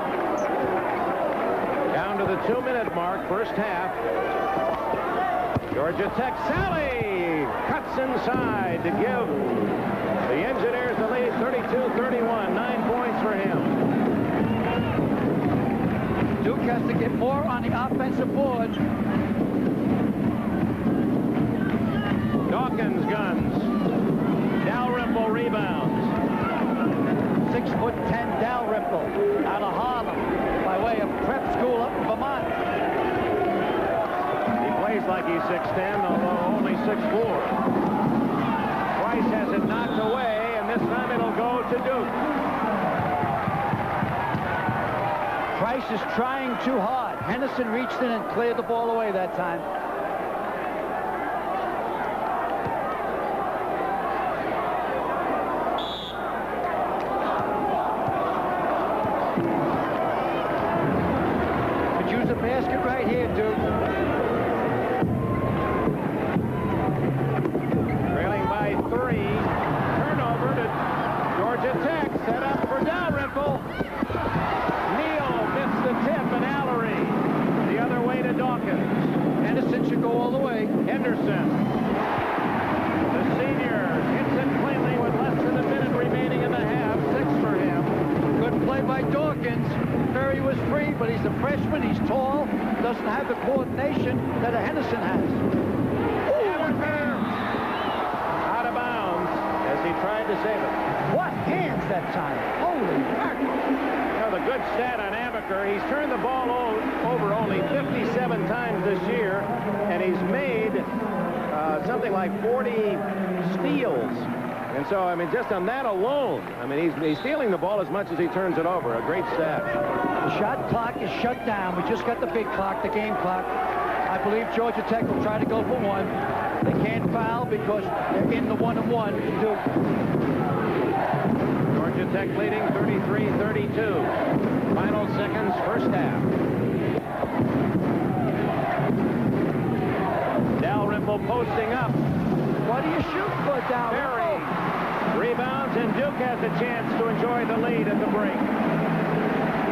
Down to the 2-minute mark, first half. Georgia Tech Sally cuts inside to give the Engineers the lead, 32-31. 9 points for him. Duke has to get more on the offensive board. Dawkins guns. Dalrymple rebounds. 6'10" Dalrymple out of Harlem by way of prep school up in Vermont. He plays like he's 6'10", although only 6'4". Price has it knocked away, and this time it'll go to Duke. Price is trying too hard. Henderson reached in and cleared the ball away that time. Basket right here, Duke. Trailing by 3. Turnover to Georgia Tech. Set up for Dalrymple. Neal missed the tip, and Allery the other way to Dawkins. Henderson should go all the way. Henderson. The senior hits it cleanly with less than a minute remaining in the half. 6 for him. Good play by Dawkins. Ferry was free, but he's a freshman. He's tall. Doesn't have the coordination that a Henderson has. Out of bounds as he tried to save it. What hands that time? Holy mackerel. You know, the good stat on Amaker, he's turned the ball over only 57 times this year, and he's made something like 40 steals. And so, I mean, just on that alone, I mean, he's stealing the ball as much as he turns it over. A great stat. The shot clock is shut down. We just got the big clock, the game clock. I believe Georgia Tech will try to go for 1. They can't foul because they're in the 1-on-1. Georgia Tech leading 33-32. Final seconds, first half. Dalrymple posting up. What do you shoot for, Dalrymple? Rebounds, and Duke has a chance to enjoy the lead at the break.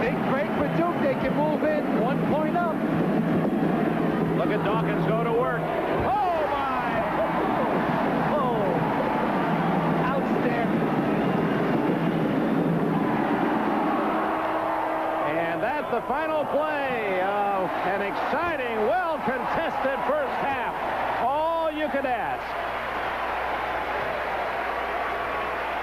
Big break for Duke. They can move in. 1 point up. Look at Dawkins go to work. Oh, my! Oh. Outstanding. And that's the final play of an exciting, well-contested first half. All you could ask.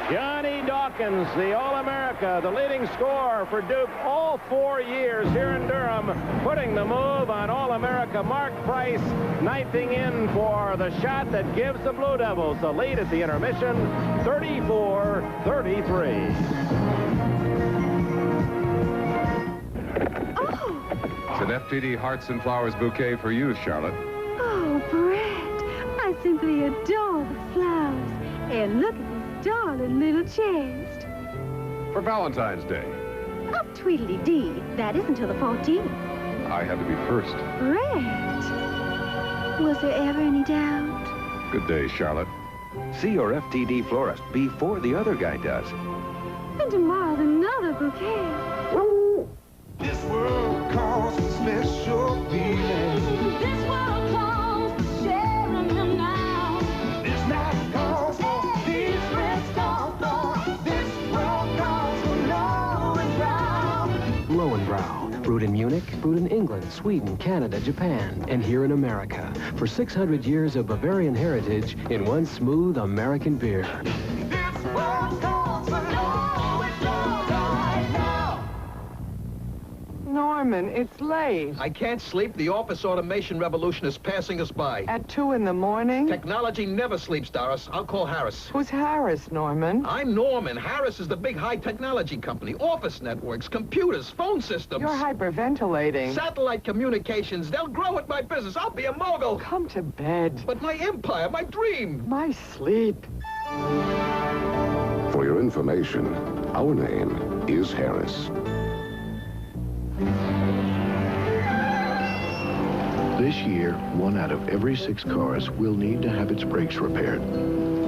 Johnny Dawkins, the All-America, the leading scorer for Duke all 4 years here in Durham, putting the move on All-America Mark Price, knifing in for the shot that gives the Blue Devils the lead at the intermission, 34-33. It's an FTD Hearts and Flowers bouquet for you, Charlotte. Oh, Brett, I simply adore the flowers. And look at this darling little chest. For Valentine's Day. Oh, Tweedledee, that isn't till the 14th. I had to be first. Brett, was there ever any doubt? Good day, Charlotte. See your FTD florist before the other guy does. And tomorrow's another bouquet. This world calls for special feeling. This world calls for sharing them now. This night calls for these friends call for. This world calls for Lowenbrow. Lowenbrow. Brewed in Munich, brewed in England, Sweden, Canada, Japan, and here in America. For 600 years of Bavarian heritage in one smooth American beer. This world calls for Lowenbrow right now. Norman, it's late. I can't sleep. The office automation revolution is passing us by. At 2 in the morning? Technology never sleeps, Doris. I'll call Harris. Who's Harris, Norman? I'm Norman. Harris is the big high technology company. Office networks, computers, phone systems. You're hyperventilating. Satellite communications. They'll grow with my business. I'll be a mogul. Come to bed. But my empire, my dream. My sleep. For your information, our name is Harris. This year, 1 out of every 6 cars will need to have its brakes repaired.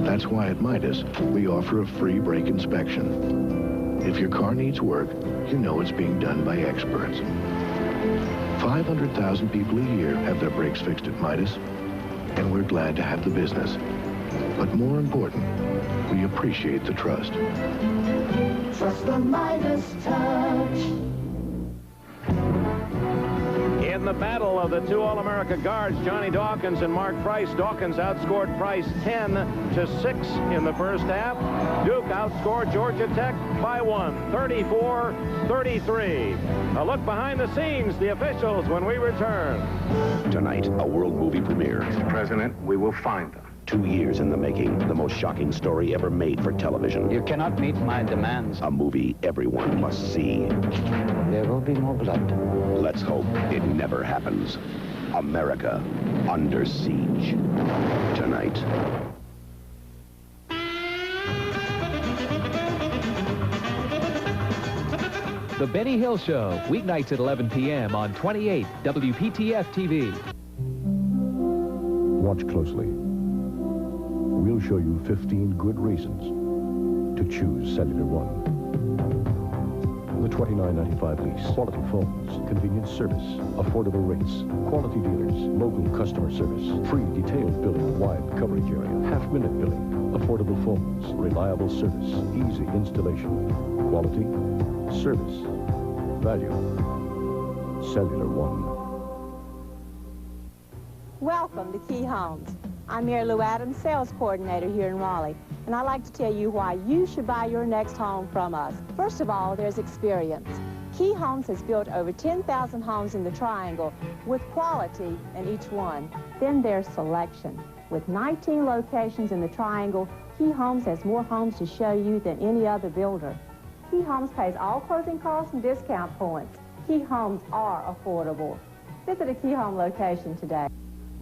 That's why at Midas, we offer a free brake inspection. If your car needs work, you know it's being done by experts. 500,000 people a year have their brakes fixed at Midas, and we're glad to have the business. But more important, we appreciate the trust. Trust the Midas touch. In the battle of the two All-America guards, Johnny Dawkins and Mark Price, Dawkins outscored Price 10-6 in the first half. Duke outscored Georgia Tech by 1, 34-33. A look behind the scenes, the officials, when we return. Tonight, a world movie premiere. Mr. President, we will find them. 2 years in the making. The most shocking story ever made for television. You cannot meet my demands. A movie everyone must see. There will be more blood. Let's hope it never happens. America Under Siege. Tonight. The Benny Hill Show, weeknights at 11 p.m. on 28 WPTF TV. Watch closely. We'll show you 15 good reasons to choose Cellular One. The $29.95 lease, quality phones, convenient service, affordable rates, quality dealers, local customer service, free detailed billing, wide coverage area, half-minute billing, affordable phones, reliable service, easy installation, quality, service, value. Cellular One. Welcome to Key Homes. I'm Mary Lou Adams, sales coordinator here in Raleigh, and I'd like to tell you why you should buy your next home from us. First of all, there's experience. Key Homes has built over 10,000 homes in the Triangle with quality in each one. Then there's selection. With 19 locations in the Triangle, Key Homes has more homes to show you than any other builder. Key Homes pays all closing costs and discount points. Key Homes are affordable. Visit a Key Home location today.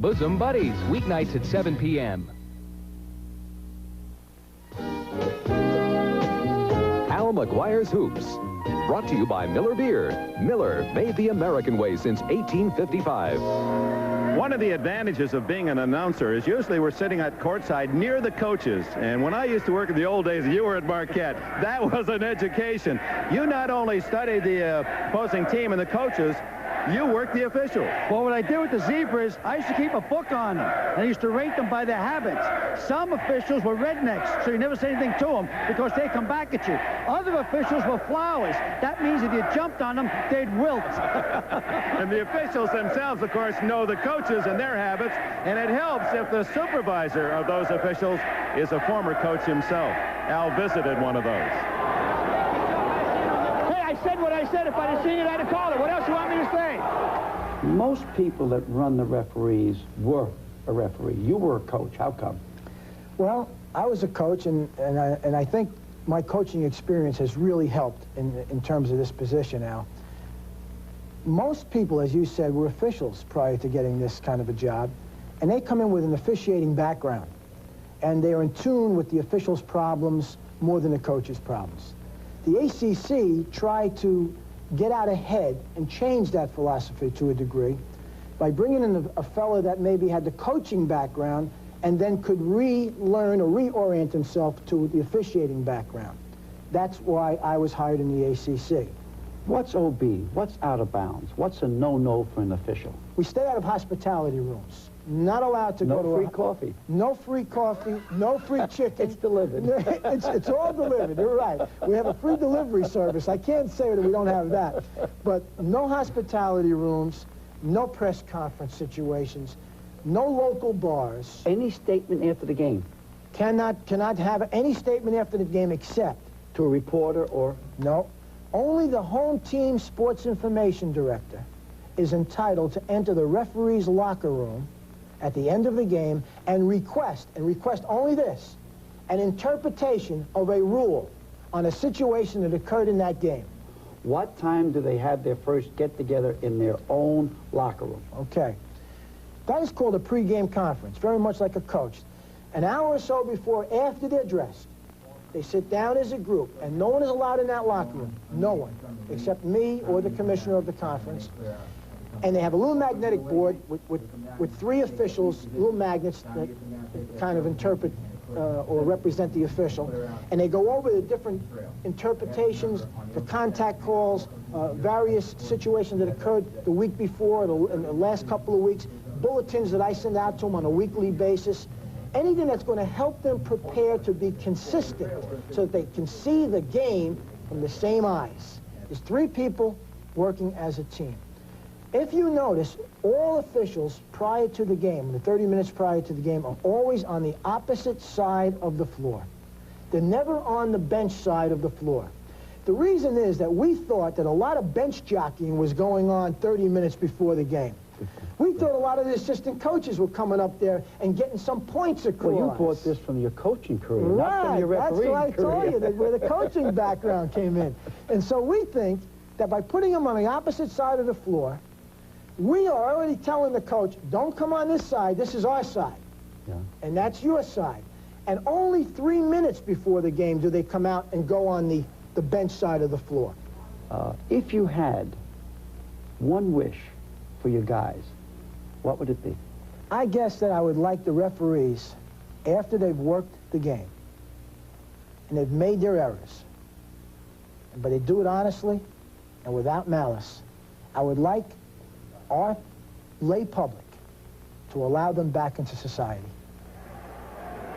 Bosom Buddies, weeknights at 7 p.m. Al McGuire's Hoops. Brought to you by Miller Beer. Miller, made the American way since 1855. One of the advantages of being an announcer is usually we're sitting at courtside near the coaches. And when I used to work in the old days, you were at Marquette. That was an education. You not only studied the opposing team and the coaches, you worked the officials. Well, what I did with the Zebras, I used to keep a book on them. I used to rate them by their habits. Some officials were rednecks, so you never say anything to them because they come back at you. Other officials were flowers. That means if you jumped on them, they'd wilt. And the officials themselves, of course, know the coaches and their habits, and it helps if the supervisor of those officials is a former coach himself. Al visited one of those. I said what I said. If I'd have seen it, I'd have called it. What else do you want me to say? Most people that run the referees were a referee. You were a coach. How come? Well, I was a coach, and I think my coaching experience has really helped in terms of this position now. Most people, as you said, were officials prior to getting this kind of a job, and they come in with an officiating background, and they're in tune with the officials' problems more than the coaches' problems. The ACC tried to get out ahead and change that philosophy to a degree by bringing in a fellow that maybe had the coaching background and then could relearn or reorient himself to the officiating background. That's why I was hired in the ACC. What's OB? What's out of bounds? What's a no-no for an official? We stay out of hospitality rooms. Not allowed to go to No free coffee. No free coffee, no free chicken. It's delivered. It's all delivered, you're right. We have a free delivery service. I can't say that we don't have that. But no hospitality rooms, no press conference situations, no local bars. Any statement after the game? Cannot have any statement after the game except... To a reporter or... No. Only the home team sports information director is entitled to enter the referee's locker room at the end of the game and request only this, an interpretation of a rule on a situation that occurred in that game. What time do they have their first get-together in their own locker room? Okay. That is called a pregame conference, very much like a coach. An hour or so before, after they're dressed, they sit down as a group, and no one is allowed in that locker room. No one, except me or the commissioner of the conference. And they have a little magnetic board with three officials, little magnets that kind of interpret or represent the official, and they go over the different interpretations, the contact calls, various situations that occurred the week before, in the last couple of weeks, bulletins that I send out to them on a weekly basis, anything that's going to help them prepare to be consistent so that they can see the game from the same eyes. There's 3 people working as a team. If you notice, all officials prior to the game, the 30 minutes prior to the game, are always on the opposite side of the floor. They're never on the bench side of the floor. The reason is that we thought that a lot of bench jockeying was going on 30 minutes before the game. We thought a lot of the assistant coaches were coming up there and getting some points across. Well, you brought this from your coaching career, not from your refereeing career. That's what I told you, where the coaching background came in. And so we think that by putting them on the opposite side of the floor, we are already telling the coach, don't come on this side, this is our side. Yeah. And that's your side. And only 3 minutes before the game do they come out and go on the bench side of the floor. If you had one wish for your guys, what would it be? I guess that I would like the referees, after they've worked the game, and they've made their errors, but they do it honestly and without malice, I would like our lay public to allow them back into society.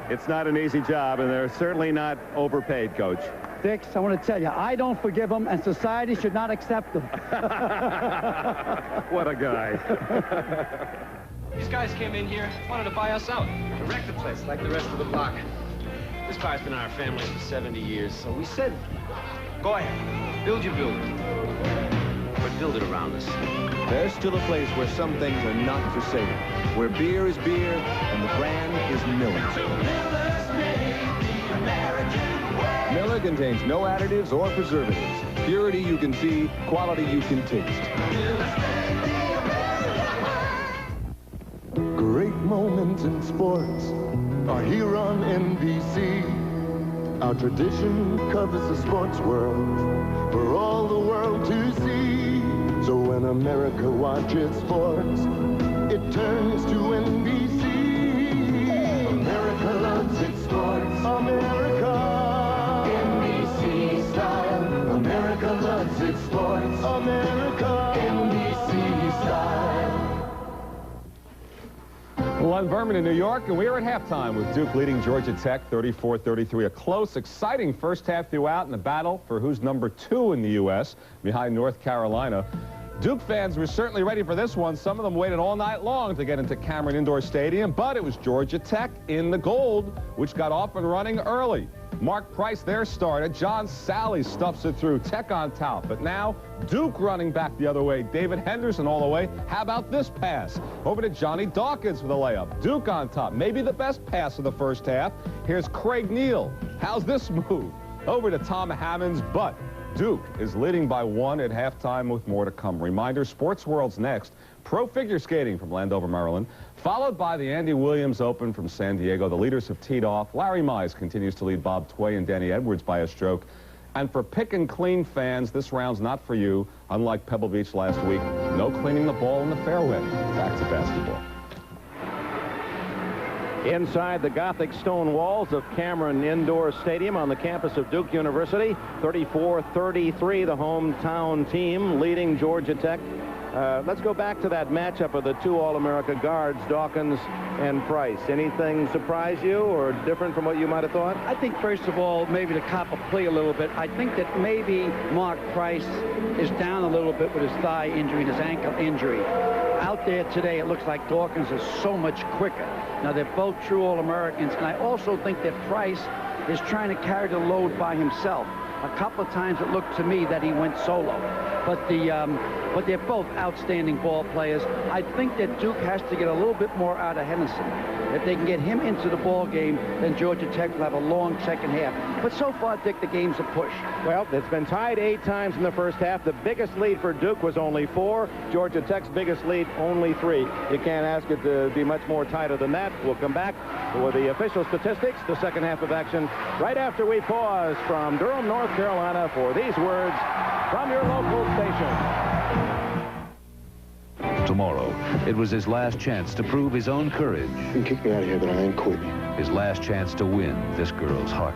It's not an easy job, and they're certainly not overpaid, Coach. Dix, I want to tell you, I don't forgive them, and society should not accept them. What a guy. These guys came in here, wanted to buy us out, to wreck the place like the rest of the block. This bar's been in our family for 70 years, so we said, go ahead, build your building. But build it around us. There's still a place where some things are not for sale, where beer is beer and the brand is Miller. Miller contains no additives or preservatives. Purity you can see, quality you can taste. Great moments in sports are here on NBC. Our tradition covers the sports world for all the world to see. So when America watches sports, it turns to NBC. America loves its sports. America. NBC style. America loves its sports. America. NBC style. Well, I'm Vermin in New York, and we are at halftime with Duke leading Georgia Tech 34-33. A close, exciting first half throughout in the battle for who's number 2 in the U.S. behind North Carolina. Duke fans were certainly ready for this one. Some of them waited all night long to get into Cameron Indoor Stadium, but it was Georgia Tech in the gold, which got off and running early. Mark Price, their starter. John Sally stuffs it through. Tech on top. But now, Duke running back the other way. David Henderson all the way. How about this pass? Over to Johnny Dawkins for the layup. Duke on top. Maybe the best pass of the first half. Here's Craig Neal. How's this move? Over to Tom Hammonds, but Duke is leading by 1 at halftime with more to come. Reminder, Sports World's next. Pro figure skating from Landover, Maryland, followed by the Andy Williams Open from San Diego. The leaders have teed off. Larry Mize continues to lead Bob Tway and Danny Edwards by a stroke. And for pick and clean fans, this round's not for you. Unlike Pebble Beach last week, no cleaning the ball in the fairway. Back to basketball. Inside the Gothic stone walls of Cameron Indoor Stadium on the campus of Duke University, 34-33, the hometown team leading Georgia Tech. Let's go back to that matchup of the 2 All-America guards, Dawkins and Price. Anything surprise you or different from what you might have thought? I think, first of all, maybe to cop a plea a little bit, I think that maybe Mark Price is down a little bit with his thigh injury and his ankle injury. Out there today, it looks like Dawkins is so much quicker. Now, they're both true All-Americans, and I also think that Price is trying to carry the load by himself. A couple of times it looked to me that he went solo. But they're both outstanding ball players. I think that Duke has to get a little bit more out of Henderson. If they can get him into the ball game, then Georgia Tech will have a long second half. But so far, Dick, the game's a push. Well, it's been tied 8 times in the first half. The biggest lead for Duke was only 4. Georgia Tech's biggest lead, only 3. You can't ask it to be much more tighter than that. We'll come back with the official statistics, the second half of action, right after we pause from Durham, North Carolina, for these words from your local station. Tomorrow, it was his last chance to prove his own courage. You can kick me out of here, but I ain't quitting. His last chance to win this girl's heart.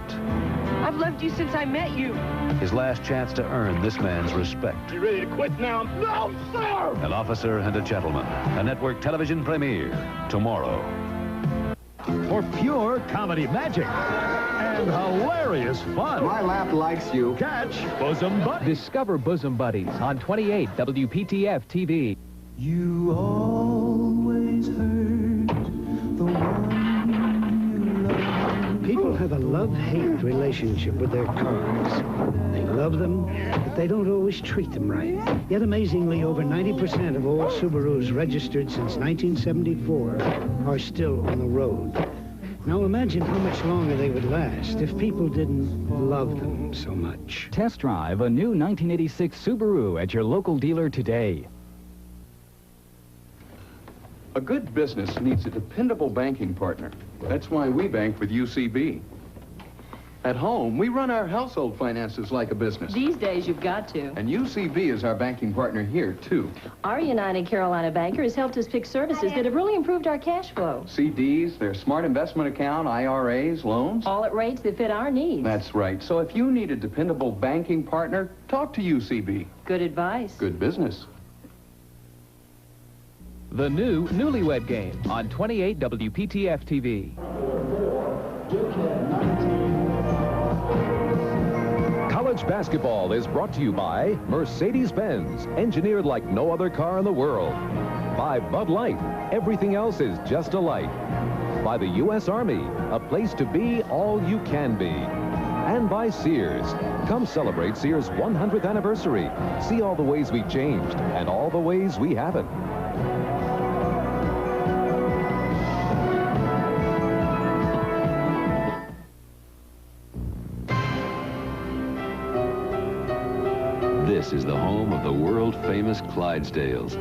I've loved you since I met you. His last chance to earn this man's respect. You ready to quit now? No, sir! An Officer and a Gentleman. A network television premiere. Tomorrow. For pure comedy magic and hilarious fun. My lap likes you. Catch Bosom Buddies. Discover Bosom Buddies on 28 WPTF TV. You always hurt the one you love. People have a love-hate relationship with their cars. They love them, but they don't always treat them right. Yet amazingly, over 90% of all Subarus registered since 1974 are still on the road. Now imagine how much longer they would last if people didn't love them so much. Test drive a new 1986 Subaru at your local dealer today. A good business needs a dependable banking partner. That's why we bank with UCB. At home, we run our household finances like a business. These days, you've got to. And UCB is our banking partner here, too. Our United Carolina banker has helped us pick services that have really improved our cash flow. CDs, their smart investment account, IRAs, loans. All at rates that fit our needs. That's right. So if you need a dependable banking partner, talk to UCB. Good advice. Good business. The new Newlywed Game on 28 WPTF TV. College basketball is brought to you by Mercedes-Benz, engineered like no other car in the world. By Bud Light, everything else is just a light. By the U.S. Army, a place to be all you can be. And by Sears. Come celebrate Sears' 100th anniversary. See all the ways we changed and all the ways we haven't. This is the home of the world-famous Clydesdales.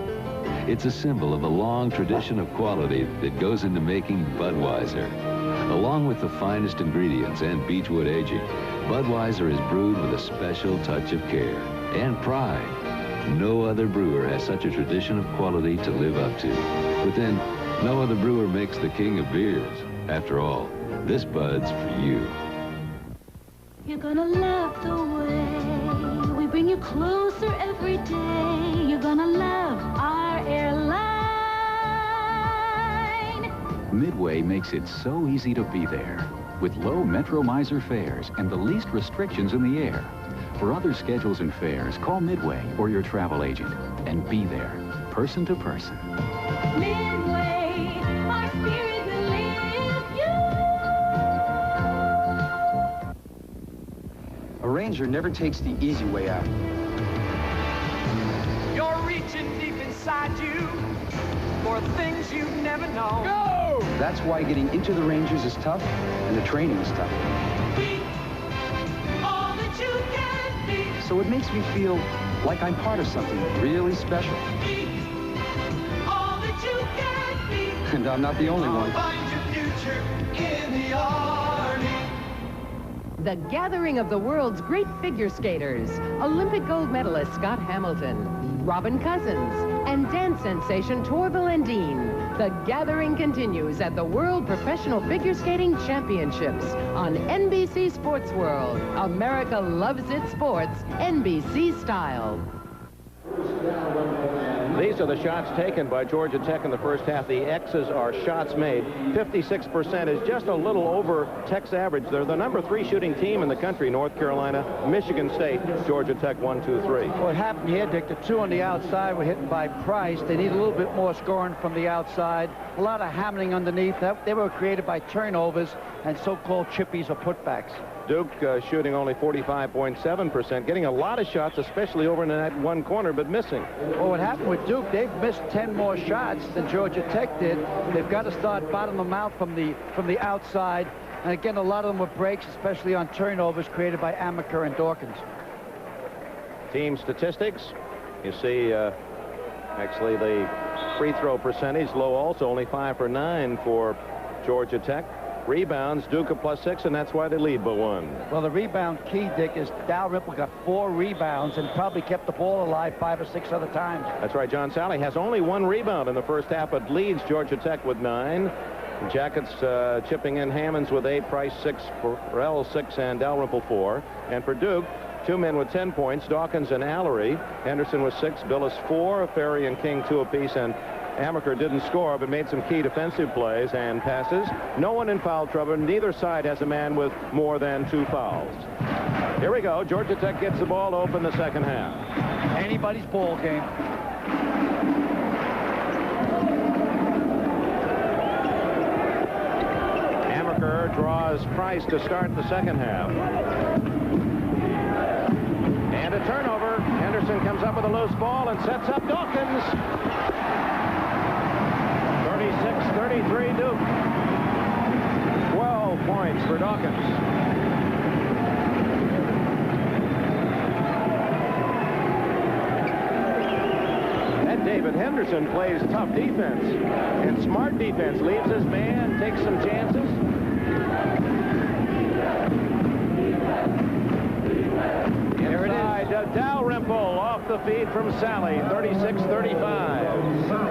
It's a symbol of a long tradition of quality that goes into making Budweiser. Along with the finest ingredients and beechwood aging, Budweiser is brewed with a special touch of care and pride. No other brewer has such a tradition of quality to live up to. But then, no other brewer makes the king of beers. After all, this Bud's for you. You're gonna love the way we bring you closer every day. You're gonna love our airline. Midway makes it so easy to be there. With low Metro Miser fares and the least restrictions in the air. For other schedules and fares, call Midway or your travel agent and be there, person to person. Midway, our spirit will lift you. A ranger never takes the easy way out. You're reaching deep inside you for things you've never known. Go! That's why getting into the Rangers is tough and the training is tough. Be all that you can be. So it makes me feel like I'm part of something really special. Be all that you can be. And I'm not the only one. Find your future in the Army. The gathering of the world's great figure skaters. Olympic gold medalist Scott Hamilton, Robin Cousins, and dance sensation Torval and Dean. The gathering continues at the World Professional Figure Skating Championships on NBC Sports World. America loves its sports, NBC style. These are the shots taken by Georgia Tech in the first half. The X's are shots made. 56% is just a little over Tech's average. They're the number 3 shooting team in the country. North Carolina, Michigan State, Georgia Tech 1, 2, 3. What happened here, Dick, the 2 on the outside were hit by Price. They need a little bit more scoring from the outside. A lot of hammering underneath. They were created by turnovers and so-called chippies or putbacks. Duke shooting only 45.7%, getting a lot of shots, especially over in that one corner, but missing. Well, what happened with Duke, they've missed 10 more shots than Georgia Tech did. They've got to start bottoming them out from the outside. And again, a lot of them were breaks, especially on turnovers created by Amaker and Dawkins. Team statistics, you see, actually the free throw percentage low also, only 5 for 9 for Georgia Tech. Rebounds, Duke a +6, and that's why they lead by 1. Well, the rebound key, Dick, is Dalrymple got 4 rebounds and probably kept the ball alive 5 or 6 other times. That's right. John Sally has only 1 rebound in the first half, but leads Georgia Tech with 9. The Jackets chipping in. Hammonds with 8, Price 6, Burrell 6, and Dalrymple 4. And for Duke, 2 men with 10 points, Dawkins and Allery. Henderson with 6, Billis 4, Ferry and King 2 apiece, and Amaker didn't score, but made some key defensive plays and passes. No one in foul trouble. Neither side has a man with more than 2 fouls. Here we go. Georgia Tech gets the ball to open the second half. Anybody's ball game. Amaker draws Price to start the second half. And a turnover. Henderson comes up with a loose ball and sets up Dawkins. 36-33 Duke. 12 points for Dawkins. And David Henderson plays tough defense and smart defense. Leaves his man, takes some chances. Here it is. Dalrymple off the feed from Sally, 36-35.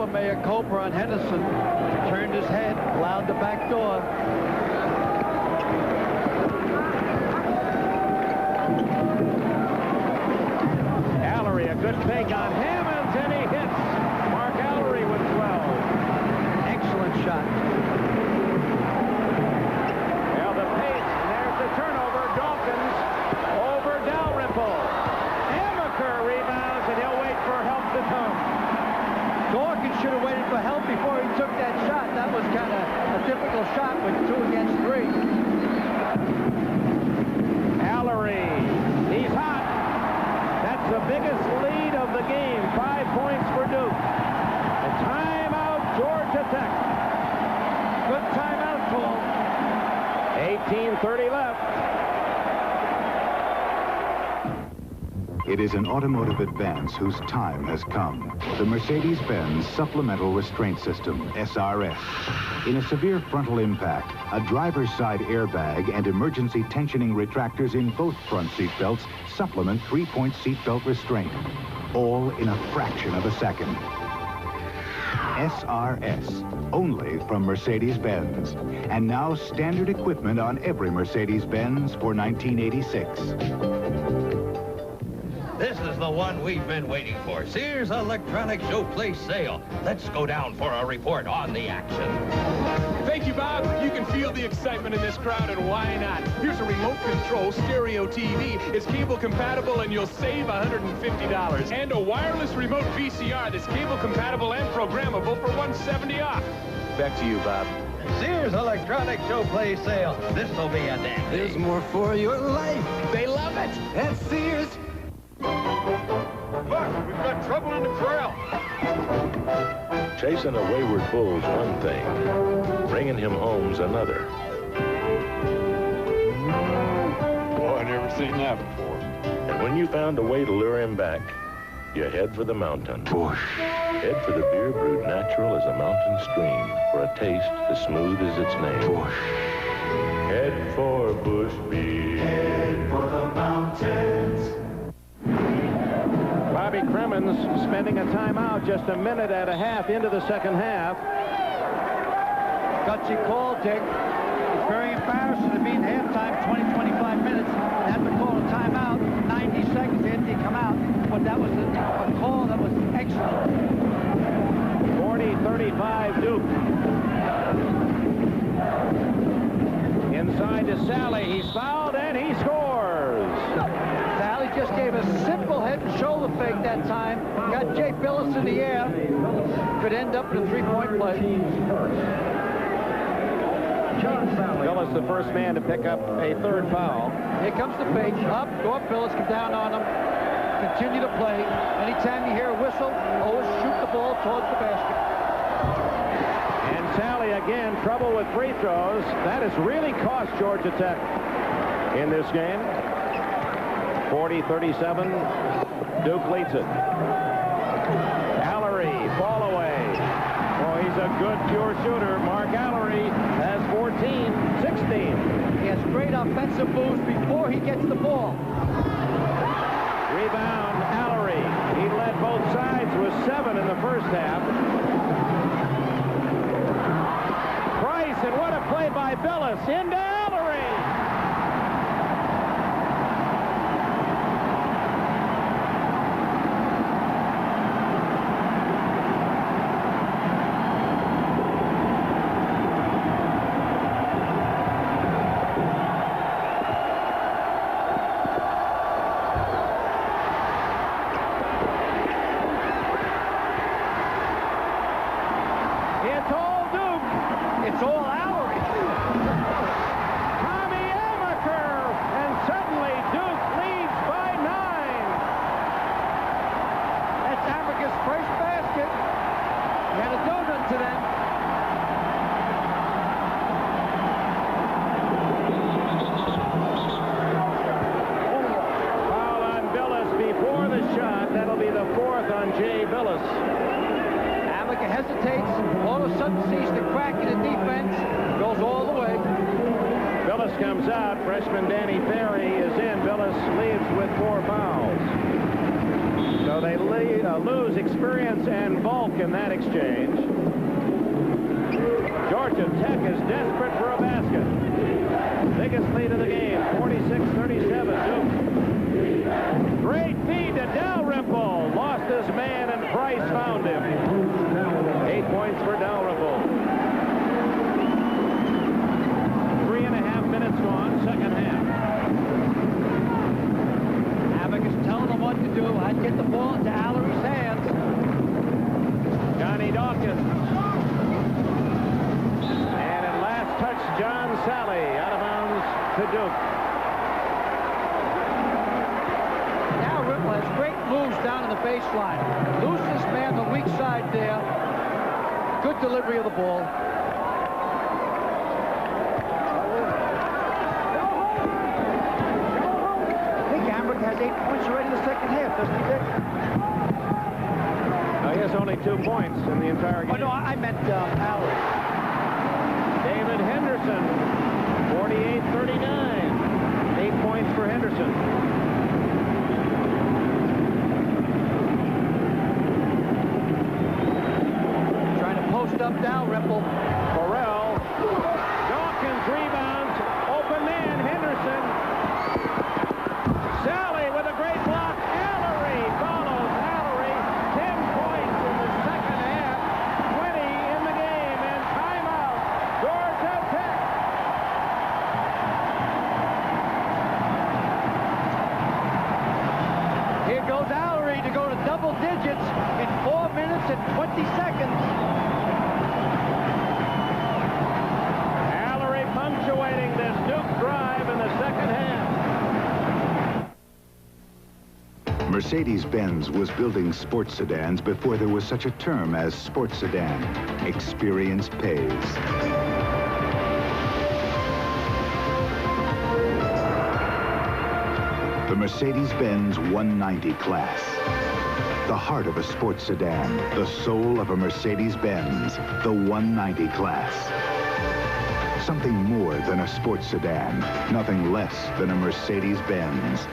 Mea culpa on Henderson. He turned his head, allowed the back door. Allery, a good fake on Hammonds, and he hits. Mark Allery with 12. Excellent shot. Now the pace, and there's the turnover. Dawkins over Dalrymple. Amaker rebounds, and he'll wait for help to come. Dawkins should have waited for help before he took that shot. That was kind of a difficult shot with 2 against 3. Allery, he's hot. That's the biggest lead of the game. 5 points for Duke. A timeout, Georgia Tech. Good timeout call. 18:30 left. It is an automotive advance whose time has come. The Mercedes-Benz Supplemental Restraint System, SRS. In a severe frontal impact, a driver's side airbag and emergency tensioning retractors in both front seat belts supplement 3-point seatbelt restraint. All in a fraction of a second. SRS, only from Mercedes-Benz. And now standard equipment on every Mercedes-Benz for 1986. This is the one we've been waiting for. Sears Electronic Showplace Sale. Let's go down for a report on the action. Thank you, Bob. You can feel the excitement in this crowd, and why not? Here's a remote control stereo TV. It's cable compatible, and you'll save $150. And a wireless remote VCR that's cable compatible and programmable for $170 off. Back to you, Bob. Sears Electronic Showplace Sale. This'll be a dandy. There's more for your life. They love it. At Sears. Look, we've got trouble in the corral. Chasing a wayward bull's one thing. Bringing him home's another. Boy, I've never seen that before. And when you found a way to lure him back, you head for the mountain. Bush. Head for the beer brewed natural as a mountain stream for a taste as smooth as its name. Bush. Head for Bush beer. Head for the mountains. Bobby Cremens spending a timeout just a minute and a half into the second half. Gutsy call, Dick. It's very embarrassing to be in halftime 20-25 minutes and have to call a timeout 90 seconds after you come out. But that was a call that was excellent. 40-35 Duke. Inside to Sally. He's fouled and he scores. Sally just gave a simple head and shoulder fake that time. Got Jay Billis in the air. Could end up in a 3-point play. Billis, the first man to pick up a third foul. Here comes the fake. Up, go up, Billis, come down on him. Continue to play. Anytime you hear a whistle, always shoot the ball towards the basket. And Sally again, trouble with free throws. That has really cost Georgia Tech in this game. 40-37, Duke leads it. Allery, fall away. Oh, he's He's a good pure shooter. Mark Allery has 14, 16. He has great offensive moves before he gets the ball. Rebound, Allery. He led both sides with 7 in the first half. Price, and what a play by Billis. Into Allery. Comes out. Freshman Danny Ferry is in. Billis leaves with 4 fouls. So they lose experience and bulk in that exchange. Georgia Tech is desperate for a basket. Biggest lead of the game, 46-37. Duke. Great feed to Dalrymple. Lost his man and Price found him. 8 points for Dalrymple. 3.5 minutes gone, second half. Havoc is telling him what to do. I'd get the ball into Allery's hands. Johnny Dawkins. And in last touch, John Sally out of bounds to Duke. Now Ripple has great moves down in the baseline. Loses this man on the weak side there. Good delivery of the ball. Has 8 points already in the second half, doesn't he, Dick? He has only 2 points in the entire game. Oh, no, I meant Allery. David Henderson, 48-39. 8 points for Henderson. Trying to post up Dalrymple. Burrell. Dawkins rebounds. Open man, Henderson. Sally with a great block. Allery follows Allery. 10 points in the second half. 20 in the game. And timeout. Georgia Tech. Here goes Allery to go to double digits in 4 minutes and 20 seconds. Allery punctuating this Duke drive in the second half. Mercedes-Benz was building sports sedans before there was such a term as sports sedan. Experience pays. The Mercedes-Benz 190 class. The heart of a sports sedan. The soul of a Mercedes-Benz. The 190 class. Something more than a sports sedan. Nothing less than a Mercedes-Benz.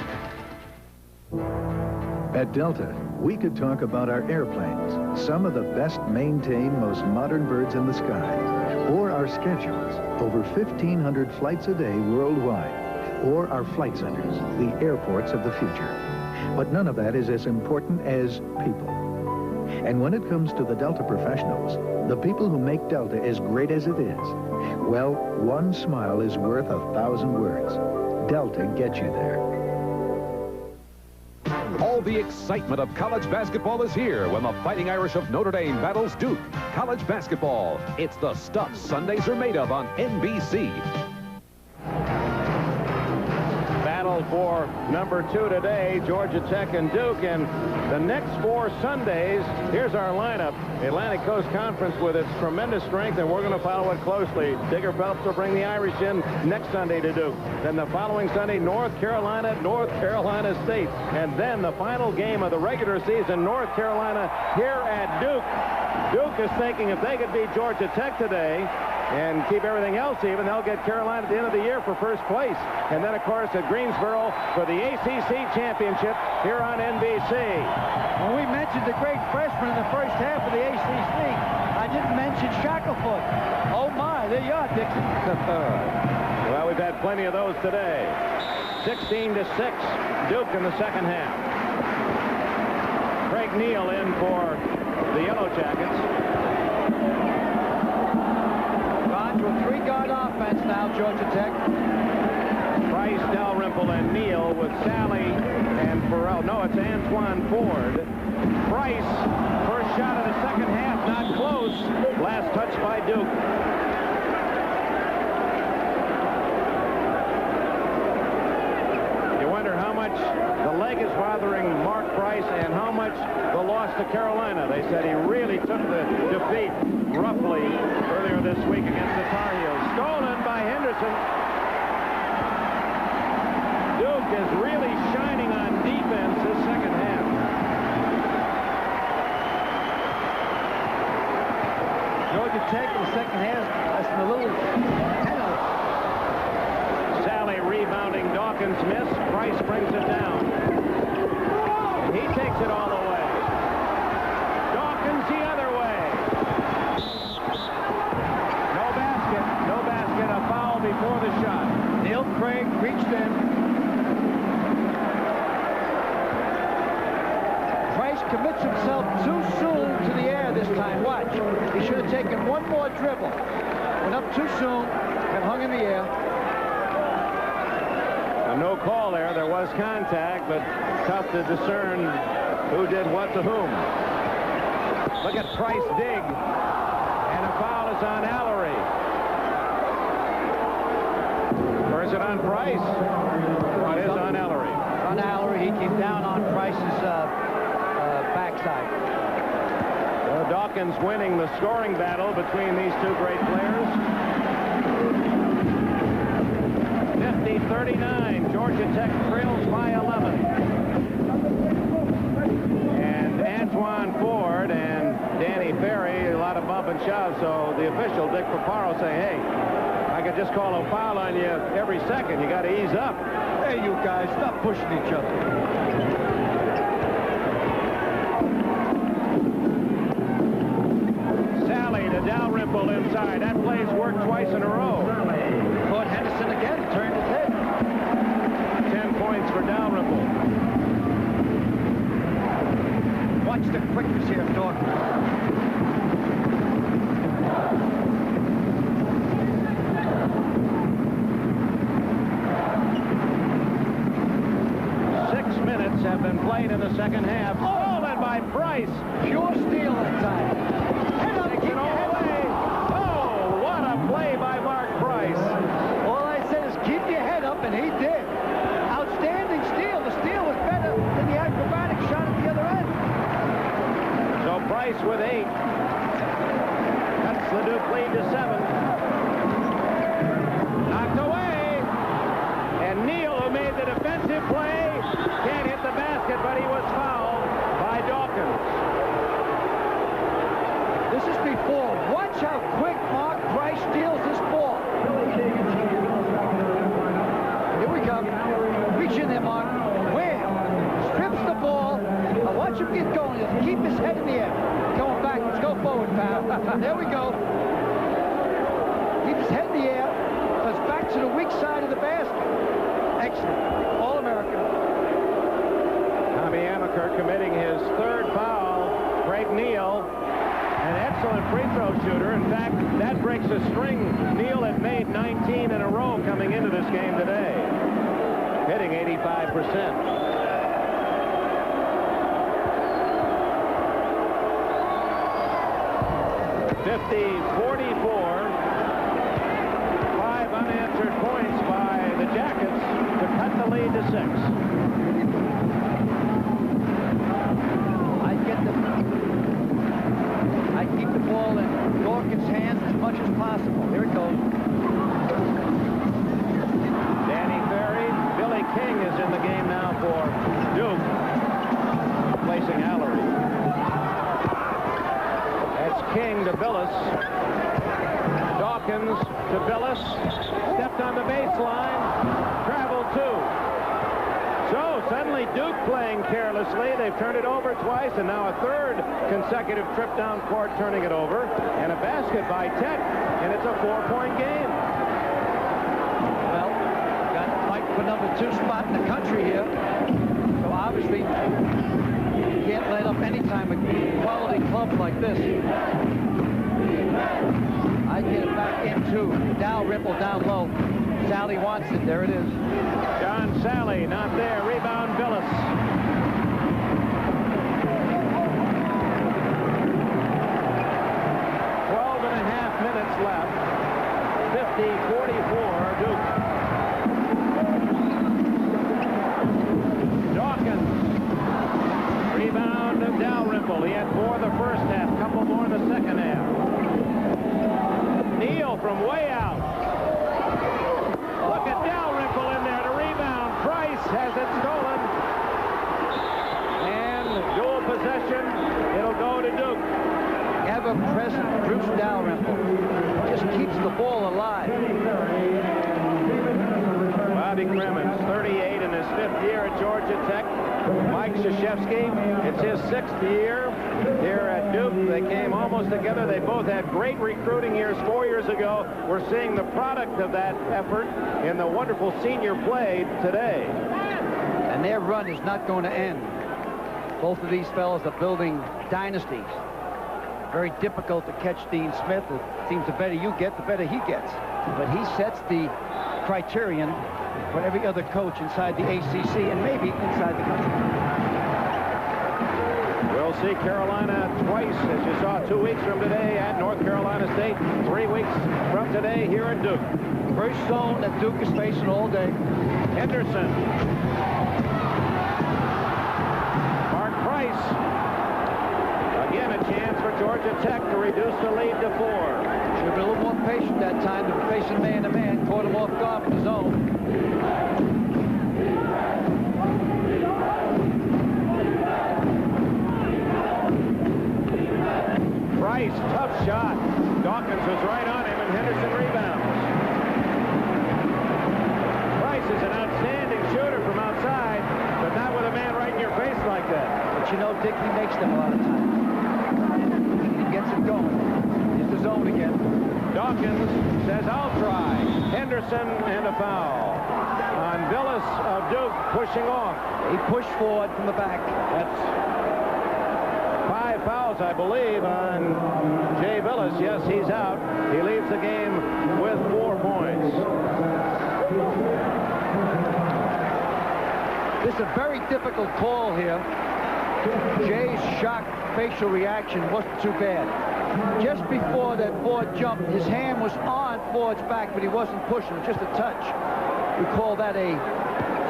At Delta, we could talk about our airplanes, some of the best maintained, most modern birds in the sky, or our schedules, over 1,500 flights a day worldwide, or our flight centers, the airports of the future. But none of that is as important as people. And when it comes to the Delta professionals, the people who make Delta as great as it is, well, one smile is worth 1,000 words. Delta gets you there. All the excitement of college basketball is here when the Fighting Irish of Notre Dame battles Duke. College basketball. It's the stuff Sundays are made of on NBC. Battle for number 2 today, Georgia Tech and Duke. And the next 4 Sundays, here's our lineup. The Atlantic Coast Conference with its tremendous strength, and we're going to follow it closely. Digger Phelps will bring the Irish in next Sunday to Duke. Then the following Sunday, North Carolina State. And then the final game of the regular season, North Carolina here at Duke. Duke is thinking if they could beat Georgia Tech today and keep everything else even, they'll get Carolina at the end of the year for first place. And then, of course, at Greensboro for the ACC championship here on NBC. When we mentioned the great freshman in the first half of the ACC, I didn't mention Shackelford. Oh, my, there you are, Dixon. Well, we've had plenty of those today. 16-6, Duke in the second half. Craig Neal in for the Yellow Jackets. Gone to a three-guard offense now, Georgia Tech. Price, Dalrymple, and Neal with Sally and Farrell. No, it's Antoine Ford. Price, first shot of the second half, not close. Last touch by Duke. You wonder how much the leg is bothering Mark Price and how much the loss to Carolina. They said he really took the defeat roughly earlier this week against the Tar Heels. Stolen by Henderson. Duke is really shining on defense this second half. Georgia Tech in the second half, that's a little tentative. Sally rebounding. Dawkins miss. Price brings it down. He takes it all the way. Dawkins the other way. No basket. No basket. A foul before the shot. Neil Craig reached in. Price commits himself too soon to the air this time. Watch. He should have taken one more dribble. Went up too soon and hung in the air. No call there. There was contact, but tough to discern who did what to whom. Look at Price dig. And a foul is on Allery. Or is it on Price? Well, it is on Allery. On Allery. He came down on Price's backside. Well, Dawkins winning the scoring battle between these two great players. 50-39. Georgia Tech trails by 11. And Antoine Ford and Danny Ferry, a lot of bump and shove, so the official, Dick Paparo, say, hey, I could just call a foul on you every second. You got to ease up. Hey, you guys, stop pushing each other. Sally to Dalrymple inside. That play's worked twice in a row. Caught Henderson again, turned his head. 10 points for Dalrymple. Watch the quickness here of Dawkins. Have been played in the second half. Oh, and by Price. Pure steal that time. Head up, takes it all the way. Oh, what a play by Mark Price. All I said is keep your head up, and he did. Outstanding steal. The steal was better than the acrobatic shot at the other end. So Price with 8. That's the Duke lead to 7. Knocked away. And Neal, who made the defensive play, can't hit the basket, but he was fouled by Dawkins. This is before. Watch how quick Mark Price steals this ball. Here we come. Reach in there, Mark. Wham! Strips the ball. Now watch him get going. He'll keep his head in the air. Going back. Let's go forward, pal. There we go. Keep his head in the air. Goes back to the weak side of the basket. Excellent. All-American. Tommy Amaker committing his third foul. Craig Neal, an excellent free throw shooter. In fact, that breaks a string Neal had made 19 in a row coming into this game today. Hitting 85%. .44. 5 unanswered points by the Jackets to cut the lead to 6. I keep the ball in Dawkins' hands as much as possible. Here it goes. Danny Ferry. Billy King is in the game now for Duke, replacing Allery. That's Dawkins to Billis. Stepped on the baseline. Traveled 2. So suddenly Duke playing carelessly. They've turned it over twice, and now a third consecutive trip down court turning it over. And a basket by Tech, and it's a 4-point game. Well, got to fight for number 2 spot in the country here. So obviously, you can't let up any time with quality clubs like this. I get it back into Dalrymple down low. Sally wants it. There it is. John Sally not there. Rebound Billis. Minutes left. 50-44 Duke. Dawkins. Rebound of Dalrymple. He had 4 the first half, couple more in the second half. Neal from way out. Look at Dalrymple in there to rebound. Price has it stolen. And dual possession. It'll go to Duke. Ever-present Bruce Dalrymple just keeps the ball alive. Bobby Cremins, 38 in his 5th year at Georgia Tech. Mike Krzyzewski, it's his 6th year here at Duke. They came almost together. They both had great recruiting years 4 years ago. We're seeing the product of that effort in the wonderful senior play today. And their run is not going to end. Both of these fellows are building dynasties. Very difficult to catch Dean Smith. It seems the better you get, the better he gets. But he sets the criterion for every other coach inside the ACC and maybe inside the country. We'll see Carolina twice, as you saw 2 weeks from today at North Carolina State, 3 weeks from today here at Duke. First zone that Duke is facing all day. Henderson. Mark Price. Again, a chance for Georgia Tech to reduce the lead to 4. Should have been a little more patient that time to be facing man-to-man. Caught him off guard with his own. Price, tough shot. Dawkins was right on him, and Henderson rebounds. Price is an outstanding shooter from outside, but not with a man right in your face like that. But you know, Dick, he makes them a lot of times. Gets it going. Here's the zone again. Dawkins says, I'll try. Henderson and a foul on Billis of Duke pushing off. He pushed forward from the back. That's 5 fouls, I believe, on Jay Billis. Yes, he's out. He leaves the game with 4 points. This is a very difficult call here. Jay's shocked facial reaction wasn't too bad. Just before that Ford jumped, his hand was on Ford's back, but he wasn't pushing. Just a touch. We call that a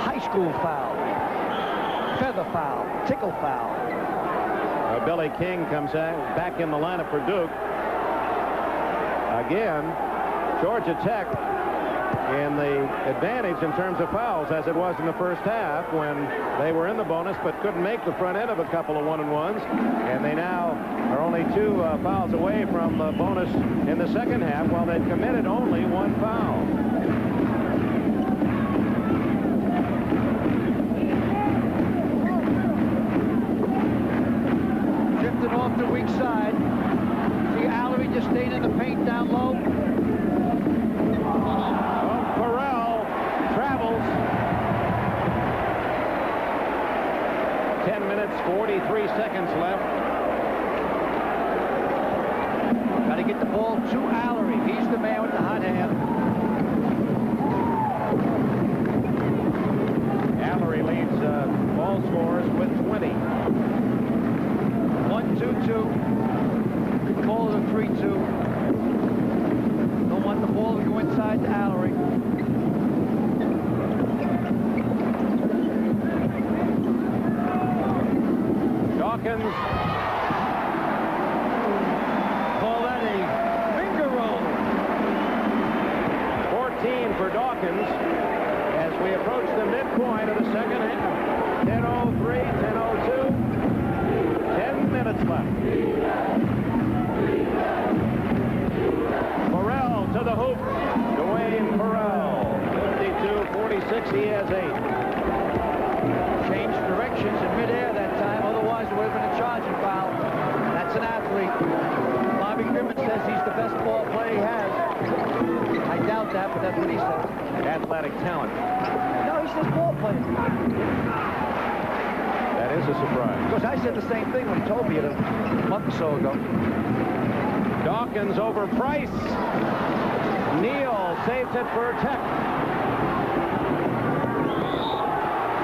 high school foul. Feather foul. Tickle foul. Billy King comes back in the lineup for Duke. Again, Georgia Tech in the advantage in terms of fouls, as it was in the first half when they were in the bonus but couldn't make the front end of a couple of 1-and-1s. And they now are only 2 fouls away from the bonus in the second half, while they've committed only 1 foul. Drifting off the weak side. See Allery just staying in the paint down low. Travels. 10 minutes, 43 seconds left. Got to get the ball to Allery. He's the man with the hot hand. Allery leads ball scorers with 20. 1-2-2. Call it a 3-2. Don't want the ball to go inside to Allery. Dawkins. Call that a finger roll. 14 for Dawkins as we approach the midpoint of the second half. 10:03, 10:02. 10 minutes left. Morrell to the hoop. says he's the best ball player he has. I doubt that, but that's what he says. Athletic talent. No, he says ball player. That is a surprise. Because I said the same thing when he told me it a month or so ago. Dawkins over Price. Neal saves it for Tech.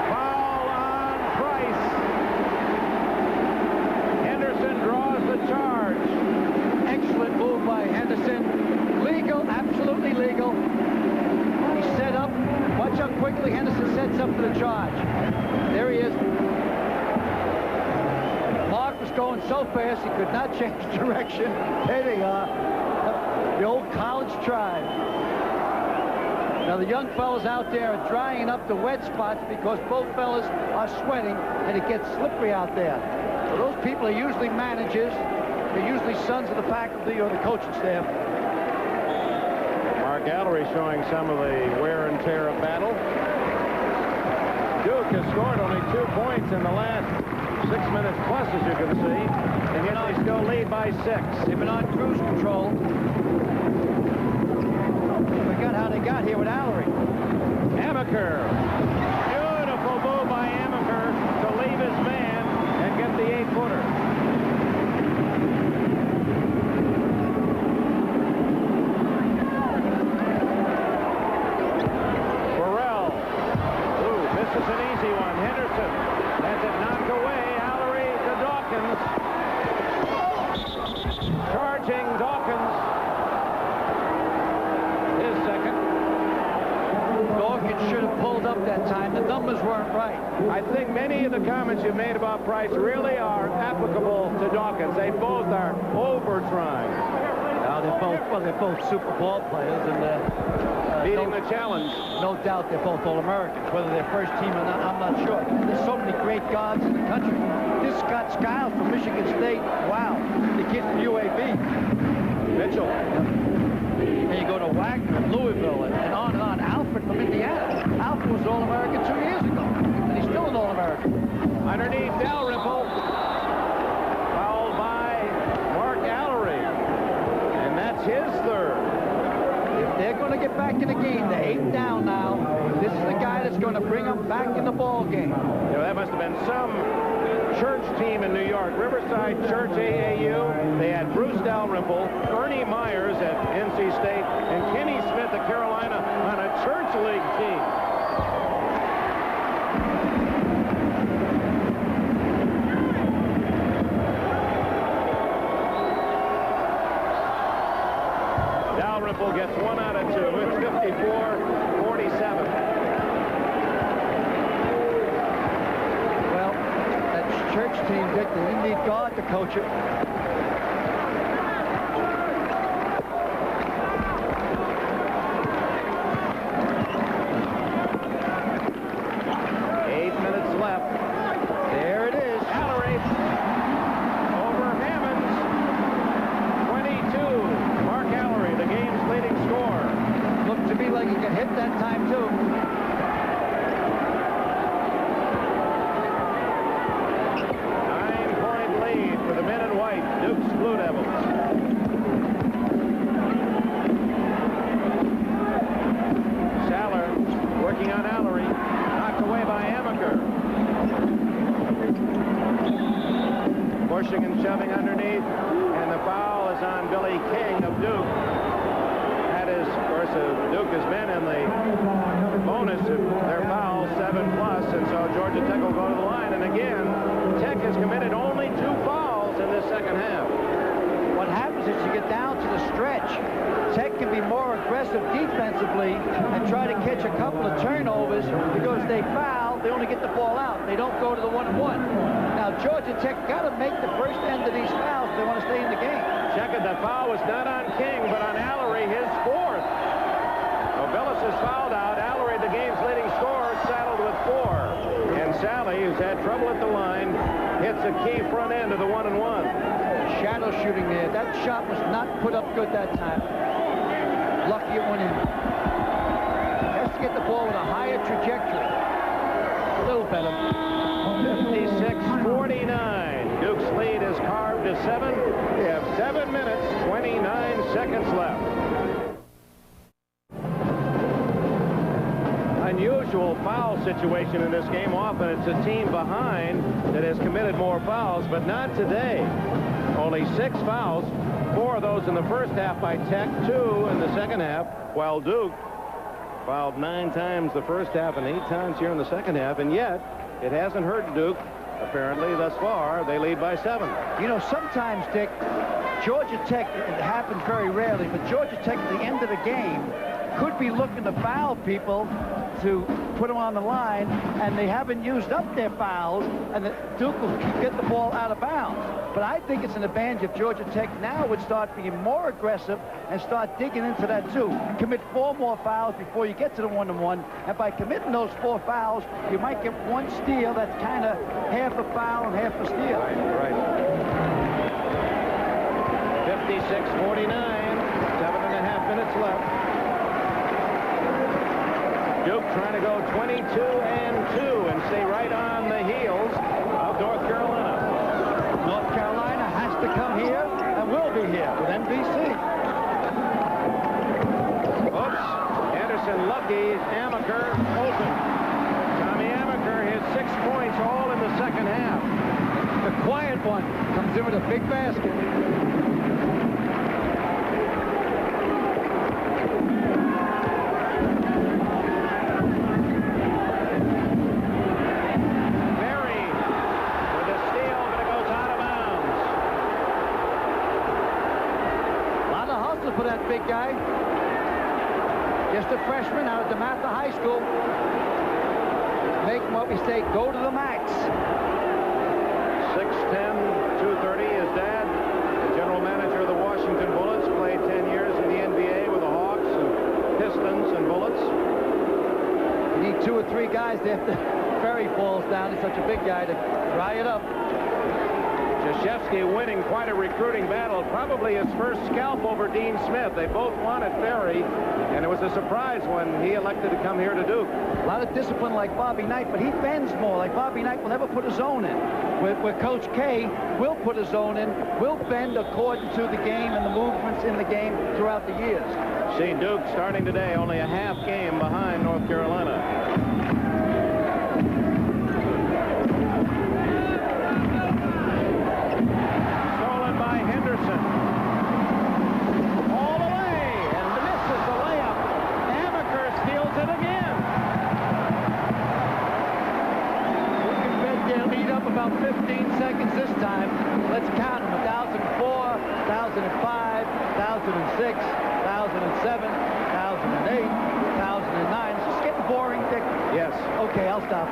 Foul on Price. Henderson draws the charge. Excellent move by Henderson. Legal, absolutely legal. He set up. Watch how quickly Henderson sets up for the charge. There he is. Mark was going so fast he could not change direction. There they are. The old college tribe. Now the young fellas out there are drying up the wet spots because both fellas are sweating and it gets slippery out there. So those people are usually managers. They're usually sons of the faculty or the coaching staff. Mark Gallery showing some of the wear and tear of battle. Duke has scored only 2 points in the last 6 minutes plus, as you can see. And yet they still lead by 6. They've been on cruise control. Forgot how they got here with Allery. Amaker. Beautiful move by Amaker to leave his man and get the 8-footer. Burrell. Ooh, this is an easy one. Henderson has it knocked away. Allery to Dawkins. Charging Dawkins. His second. Dawkins should have pulled up that time. The numbers weren't right. I think many of the comments you've made about Price really are applicable to Dawkins. They both are over-trying. Now they're both Super Bowl players, and beating the challenge. No doubt they're both All-Americans. Whether they're first team or not, I'm not sure. There's so many great guards in the country. This Scott Skiles from Michigan State. Wow, the kid from UAB. Mitchell. And you go to Wagner in Louisville and on and on. Alfred from Indiana. Alfred was All-American 2 years ago, and he's still an All-American. Underneath Dalrymple. Fouled by Mark Allery. And that's his third. If they're going to get back in the game, they're 8 down now. This is the guy that's going to bring them back in the ball game. You know, that must have been some church team in New York. Riverside Church AAU. They had Bruce Dalrymple, Ernie Myers at NC State, and Kenny Smith at Carolina on a church league team. Dalrymple gets 1 out of 2. It's 54-47. Well, that church team, Dick, they didn't need God to coach it. Pushing and shoving underneath, and the foul is on Billy King of Duke. That is, of course, Duke has been in the bonus of their fouls, 7+, and so Georgia Tech will go to the line. And again, Tech has committed only 2 fouls in this second half. What happens is you get down to the stretch, Tech can be more aggressive defensively and try to catch a couple of turnovers because they foul, they only get the ball out. They don't go to the 1-1. Now, Georgia Tech got to make the first end of these fouls if they want to stay in the game. Check it, the foul was not on King, but on Allery, his 4th. Novelis is fouled out. Allery, the game's leading scorer, saddled with 4. And Sally, who's had trouble at the line, hits a key front end of the 1-1. Shadow shooting there. That shot was not put up good that time. Lucky it went in. Has to get the ball with a higher trajectory. A little better. 56-49. Duke's lead is carved to 7. We have 7 minutes, 29 seconds left. Unusual foul situation in this game. Often it's a team behind that has committed more fouls, but not today. Only 6 fouls, 4 of those in the first half by Tech, 2 in the second half, while Duke fouled 9 times the first half and 8 times here in the second half, and yet it hasn't hurt Duke. Apparently, thus far, they lead by 7. You know, sometimes, Dick, Georgia Tech, it happens very rarely, but Georgia Tech at the end of the game could be looking to foul people to put them on the line, and they haven't used up their fouls, and Duke will get the ball out of bounds. But I think it's an advantage if Georgia Tech now would start being more aggressive and start digging into that too. Commit 4 more fouls before you get to the 1-on-1, and by committing those 4 fouls, you might get 1 steal that's kind of half a foul and half a steal. Right. 56-49, 7.5 minutes left. Duke trying to go 22-2 and stay right on the heels of North Carolina. North Carolina has to come here and will be here with NBC. Oops. Anderson lucky. Amaker open. Tommy Amaker his 6 points all in the second half. The quiet one comes in with a big basket. For that big guy. Just a freshman out of DeMatha High School. Making what we say, go to the max. 6'10", 230. His dad, the general manager of the Washington Bullets, played 10 years in the NBA with the Hawks and Pistons and Bullets. You need 2 or 3 guys there if the ferry falls down. He's such a big guy to dry it up. Krzyzewski winning quite a recruiting battle, probably his first scalp over Dean Smith. They both wanted Ferry, and it was a surprise when he elected to come here to Duke. A lot of discipline like Bobby Knight, but he bends more. Like Bobby Knight will never put his own in. Where Coach K will put his own in, will bend according to the game and the movements in the game throughout the years. See Duke starting today, only a half game behind North Carolina. About 15 seconds this time. Let's count them. 1,004, 1,005, 1,006, 1,007, 1,008, 1,009. It's just getting boring, Dick. Yes. Okay, I'll stop.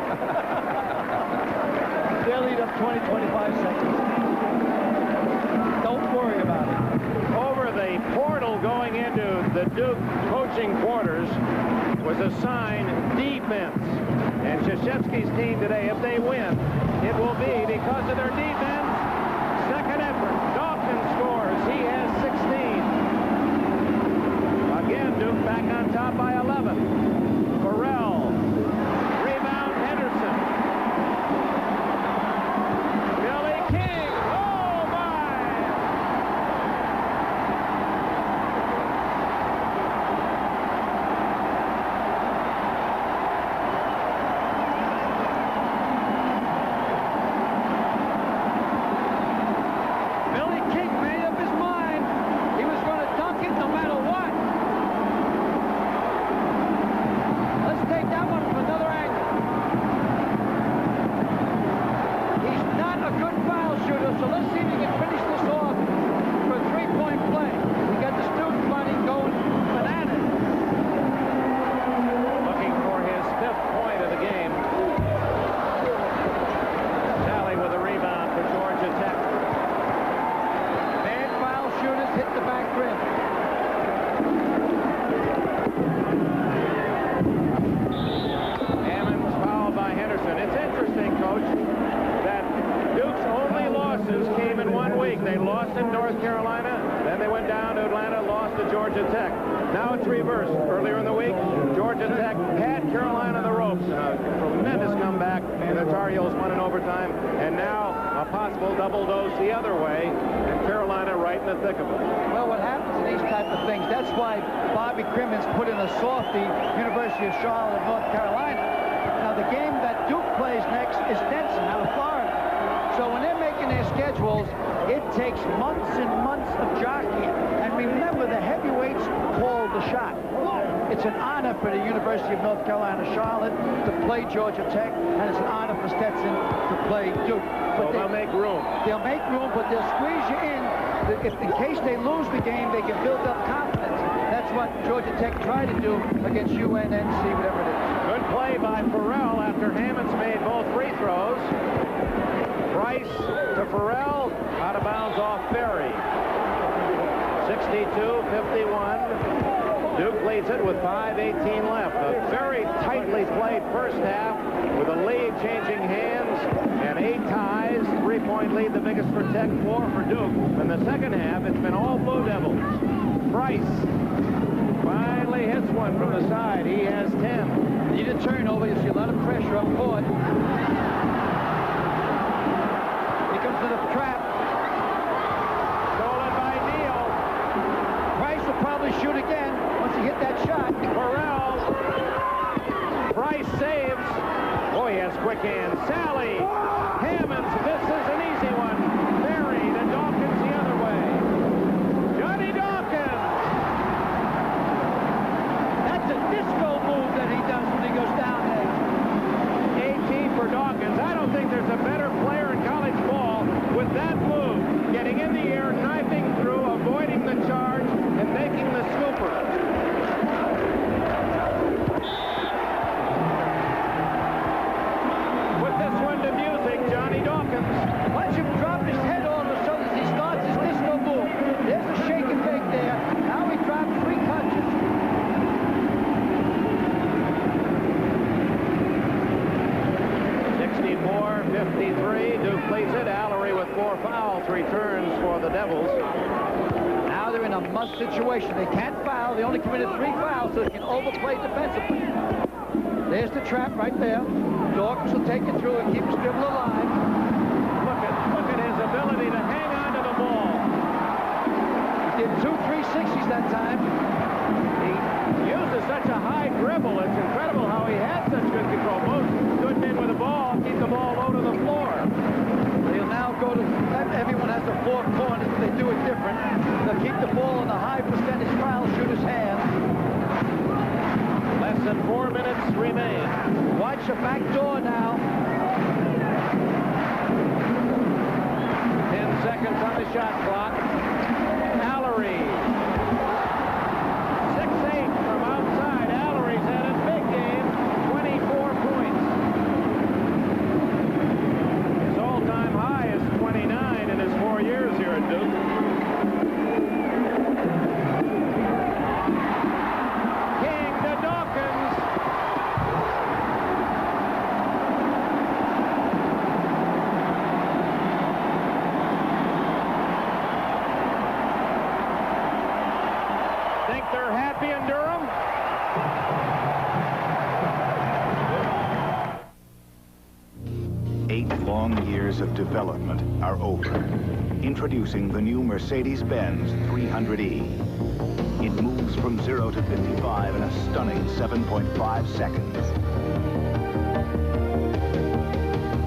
They'll lead up 20, 25 seconds. Don't worry about it. Over the portal going into the Duke coaching quarters was a sign defense. And Krzyzewski's team today, if they win, it will be because of their defense. Second effort. Dawkins scores. He has 16. Again, Duke back on top by 11. Burrell. Rebound, Henderson. Billy King. Oh, my! They lost in North Carolina, then they went down to Atlanta, lost to Georgia Tech. Now it's reversed. Earlier in the week, Georgia Tech had Carolina on the ropes. A tremendous comeback, and the Tar Heels won in overtime. And now a possible double dose the other way, and Carolina right in the thick of it. Well, what happens in these type of things, that's why Bobby Crimmins put in a softie, University of Charlotte, North Carolina. Now, the game that Duke plays next is Denson out of Florida. So when they're making their schedules, it takes months and months of jockeying. And remember, the heavyweights call the shot. It's an honor for the University of North Carolina, Charlotte, to play Georgia Tech, and it's an honor for Stetson to play Duke. But they'll make room. They'll make room, but they'll squeeze you in. If in case they lose the game, they can build up confidence. That's what Georgia Tech tried to do against UNNC, whatever it is. Good play by Farrell after Hammonds made both free throws. Price to Farrell, out of bounds off Berry. 62-51. Duke leads it with 5:18 left. A very tightly played first half with a lead changing hands and 8 ties. 3-point lead, the biggest for Tech, 4 for Duke. In the second half, it's been all Blue Devils. Price finally hits one from the side. He has 10. Need a turnover. You see a lot of pressure up court. He comes to the trap. Stolen by Neal. Price will probably shoot again once he hit that shot. Farrell. Price saves. Oh, he has quick hands. Sally. Hammonds. This is an easy one. Buried, and Dawkins the other way. Johnny Dawkins. That's a disco move that he does when he goes down there. 18 for Dawkins. I don't think there's a better player in college ball with that move. Getting in the air, knifing through, avoiding the charge, and making the scooper. With this one to music, Johnny Dawkins. Watch him drop his head all of a sudden as he starts his disco move. There's a shake and bake there. Now he drops 3 touches. 54-53. Duke leads it. Allery with 4 fouls returns for the Devils. Now they're in a must situation. They can't foul. They only committed 3 fouls, so they can overplay defensively. There's the trap right there. Dawkins will take it through and keep his dribble alive. Look at his ability to hang on to the ball. He did 2 360s that time. He uses such a high dribble. It's incredible how he has such good control. Most good men with the ball keep the ball low to the floor. They'll now go to, everyone has the 4 corners, but they do it different. They'll keep the ball in the high percentage foul shooter's hand. Less than 4 minutes remain. Watch the back door now. 10 seconds on the shot clock. Allery. 6-8 from outside. Allery's had a big game. 24 points. His all-time high is 29 in his 4 years here at Duke. King to Dawkins. Think they're happy in Durham? Eight long years of development are over. Introducing the new Mercedes-Benz 300E. It moves from 0 to 55 in a stunning 7.5 seconds.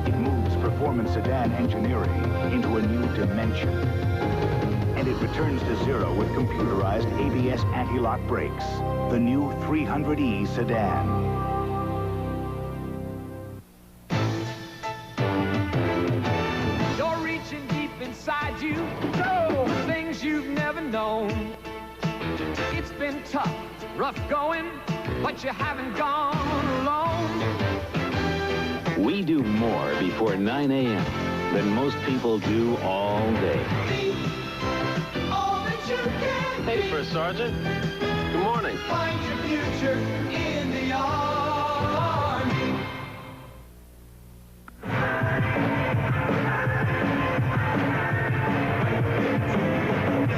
It moves performance sedan engineering into a new dimension. And it returns to 0 with computerized ABS anti-lock brakes. The new 300E sedan. You're reaching deep inside you, so things you've never known. It's been tough, rough going, but you haven't gone alone. We do more before 9 a.m. than most people do all day. All that you can Hey, First Sergeant. Good morning. find your future in the Army.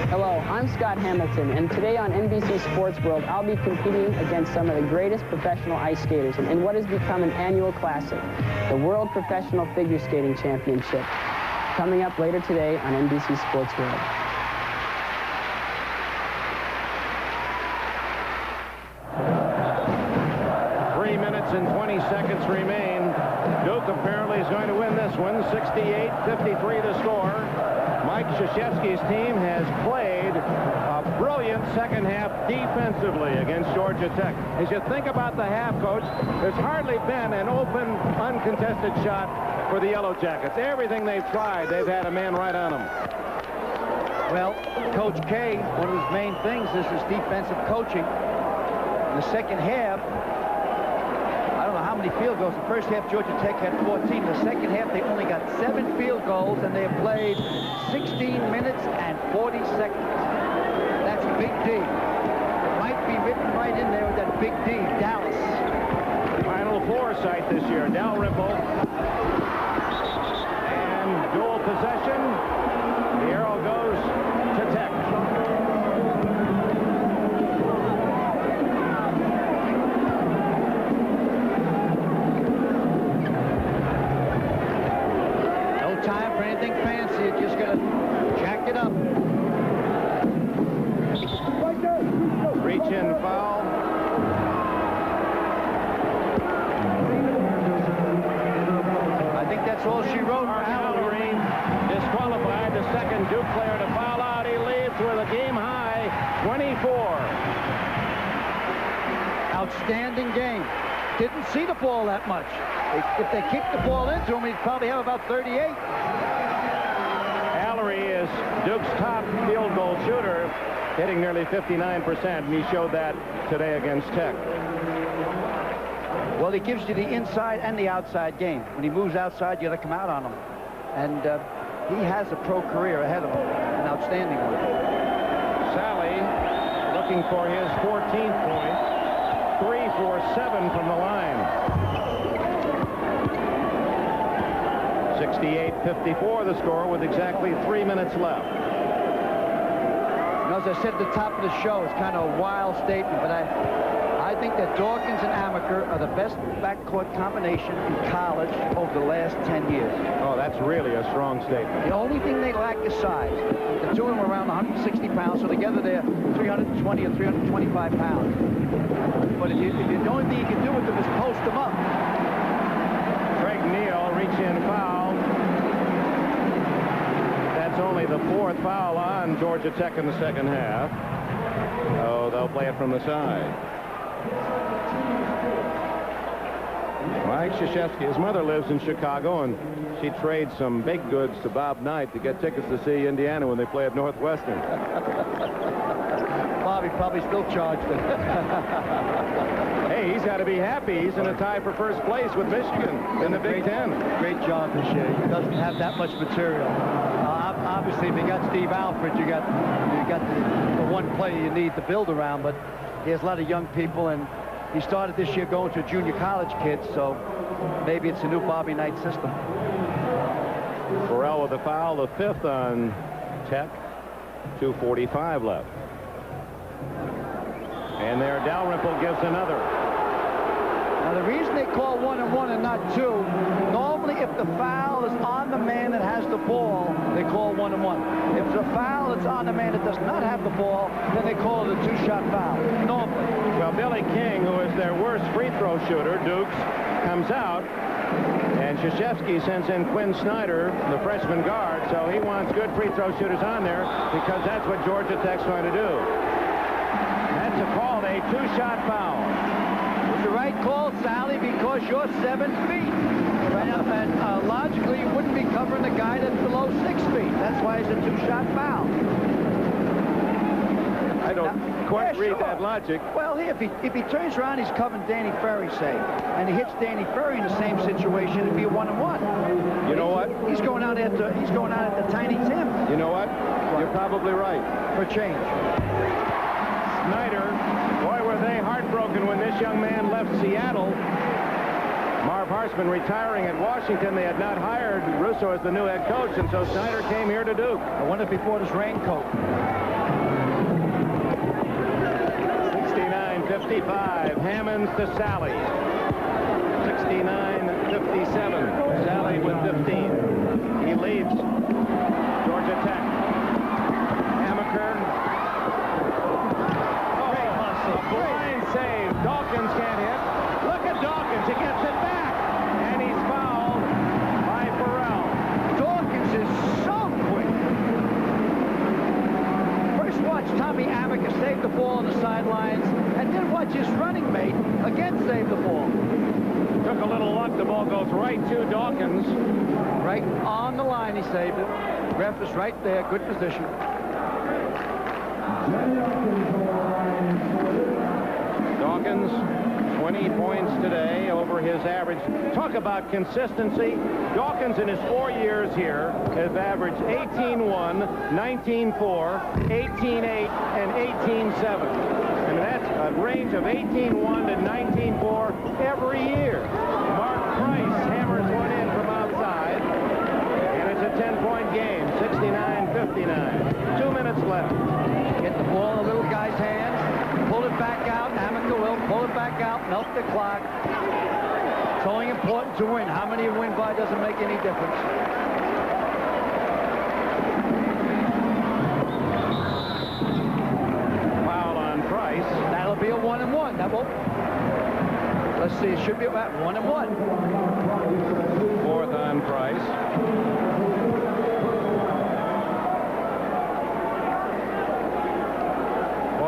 Hello, I'm Scott Hamilton, and today on NBC Sports World, I'll be competing against some of the greatest professional ice skaters in what has become an annual classic, the World Professional Figure Skating Championship. coming up later today on NBC Sports World. And 20 seconds remain. Duke apparently is going to win this one. 68-53 the score. Mike Krzyzewski's team has played a brilliant second half defensively against Georgia Tech. As you think about the half, Coach, there's hardly been an open, uncontested shot for the Yellow Jackets. Everything they've tried, they've had a man right on them. Well, Coach K, one of his main things is his defensive coaching. In the second half, I don't know how many field goals. The first half, Georgia Tech had 14. The second half, they only got 7 field goals, and they have played 16 minutes and 40 seconds. That's Big D. It might be written right in there with that Big D, Dallas. Final four site this year, Dalrymple. And dual possession. The arrow goes to Tech. Time for anything fancy. You're just going to jack it up. Reach in foul. I think that's all she wrote. Mallory disqualified. The second Duke player to foul out. He leaves with a game high 24. Outstanding game. Didn't see the ball that much. If they kicked the ball into him, he'd probably have about 38. Mallory is Duke's top field goal shooter, hitting nearly 59%, and he showed that today against Tech. Well, he gives you the inside and the outside game. When he moves outside, you got to come out on him. And he has a pro career ahead of him, an outstanding one. Sally looking for his 14th point. 3 for 7 from the line. 68-54 the score with exactly 3 minutes left. You know, as I said at the top of the show, it's kind of a wild statement, but I think that Dawkins and Amaker are the best backcourt combination in college over the last 10 years. Oh, that's really a strong statement. The only thing they lack is size. The two of them are around 160 pounds, so together they're 320 or 325 pounds. But if the only thing you can do with them is post them up. Craig Neal, reach-in foul. That's only the 4th foul on Georgia Tech in the second half. Oh, they'll play it from the side. Mike Krzyzewski, his mother lives in Chicago, and she trades some baked goods to Bob Knight to get tickets to see Indiana when they play at Northwestern. Bobby probably still charged it. Hey, he's got to be happy. He's in a tie for first place with Michigan in the Big Ten. Great job this year. He doesn't have that much material. Obviously, if you got Steve Alford, you got the one player you need to build around. But he has a lot of young people, and he started this year going to a junior college kid, so maybe it's a new Bobby Knight system. Burrell with the foul, the 5th on Tech. 2:45 left. And there, Dalrymple gives another. Now, the reason they call 1 and 1 and not 2, normally if the foul is on the man that has the ball, they call 1 and 1. If the foul is on the man that does not have the ball, then they call it a 2-shot foul, normally. Well, Billy King, who is their worst free throw shooter, Dukes, comes out, and Krzyzewski sends in Quinn Snyder, the freshman guard, so he wants good free throw shooters on there because that's what Georgia Tech's going to do. That's called a 2-shot foul. It's the right call, Sally, because you're 7 feet. And logically, you wouldn't be covering a guy that's below 6 feet. That's why it's a 2-shot foul. I don't quite read that logic. Well, if he turns around, he's covering Danny Ferry, say, and he hits Danny Ferry in the same situation, it'd be a 1 and 1. You know what? He's going out at the Tiny Tim. You know what? You're probably right. For change. Snyder, boy, were they heartbroken when this young man left Seattle. Marv Hartsman retiring at Washington. They had not hired Russo as the new head coach, and so Snyder came here to Duke. I wonder if he bought his raincoat. 69-55. Hammonds to Sally. 69-57. Sally with 15. He leads ball on the sidelines, and then watch his running mate again save the ball. Took a little luck. The ball goes right to Dawkins. Right on the line, he saved it. Ref is right there. Good position. Dawkins, 20 points today over his average. Talk about consistency. Dawkins in his 4 years here has averaged 18-1, 19-4, 18-8, and 18-7. And that's a range of 18-1 to 19-4 every year. Mark Price hammers one in from outside. And it's a 10-point game, 69-59. 2 minutes left. Get the ball in the little guy's hands. Pull it back out. Hamilton will pull it back out. Melt the clock. It's only important to win. How many you win by doesn't make any difference. Foul on Price. That'll be a 1-and-1. That will. Let's see. It should be about 1-and-1. Fourth on Price.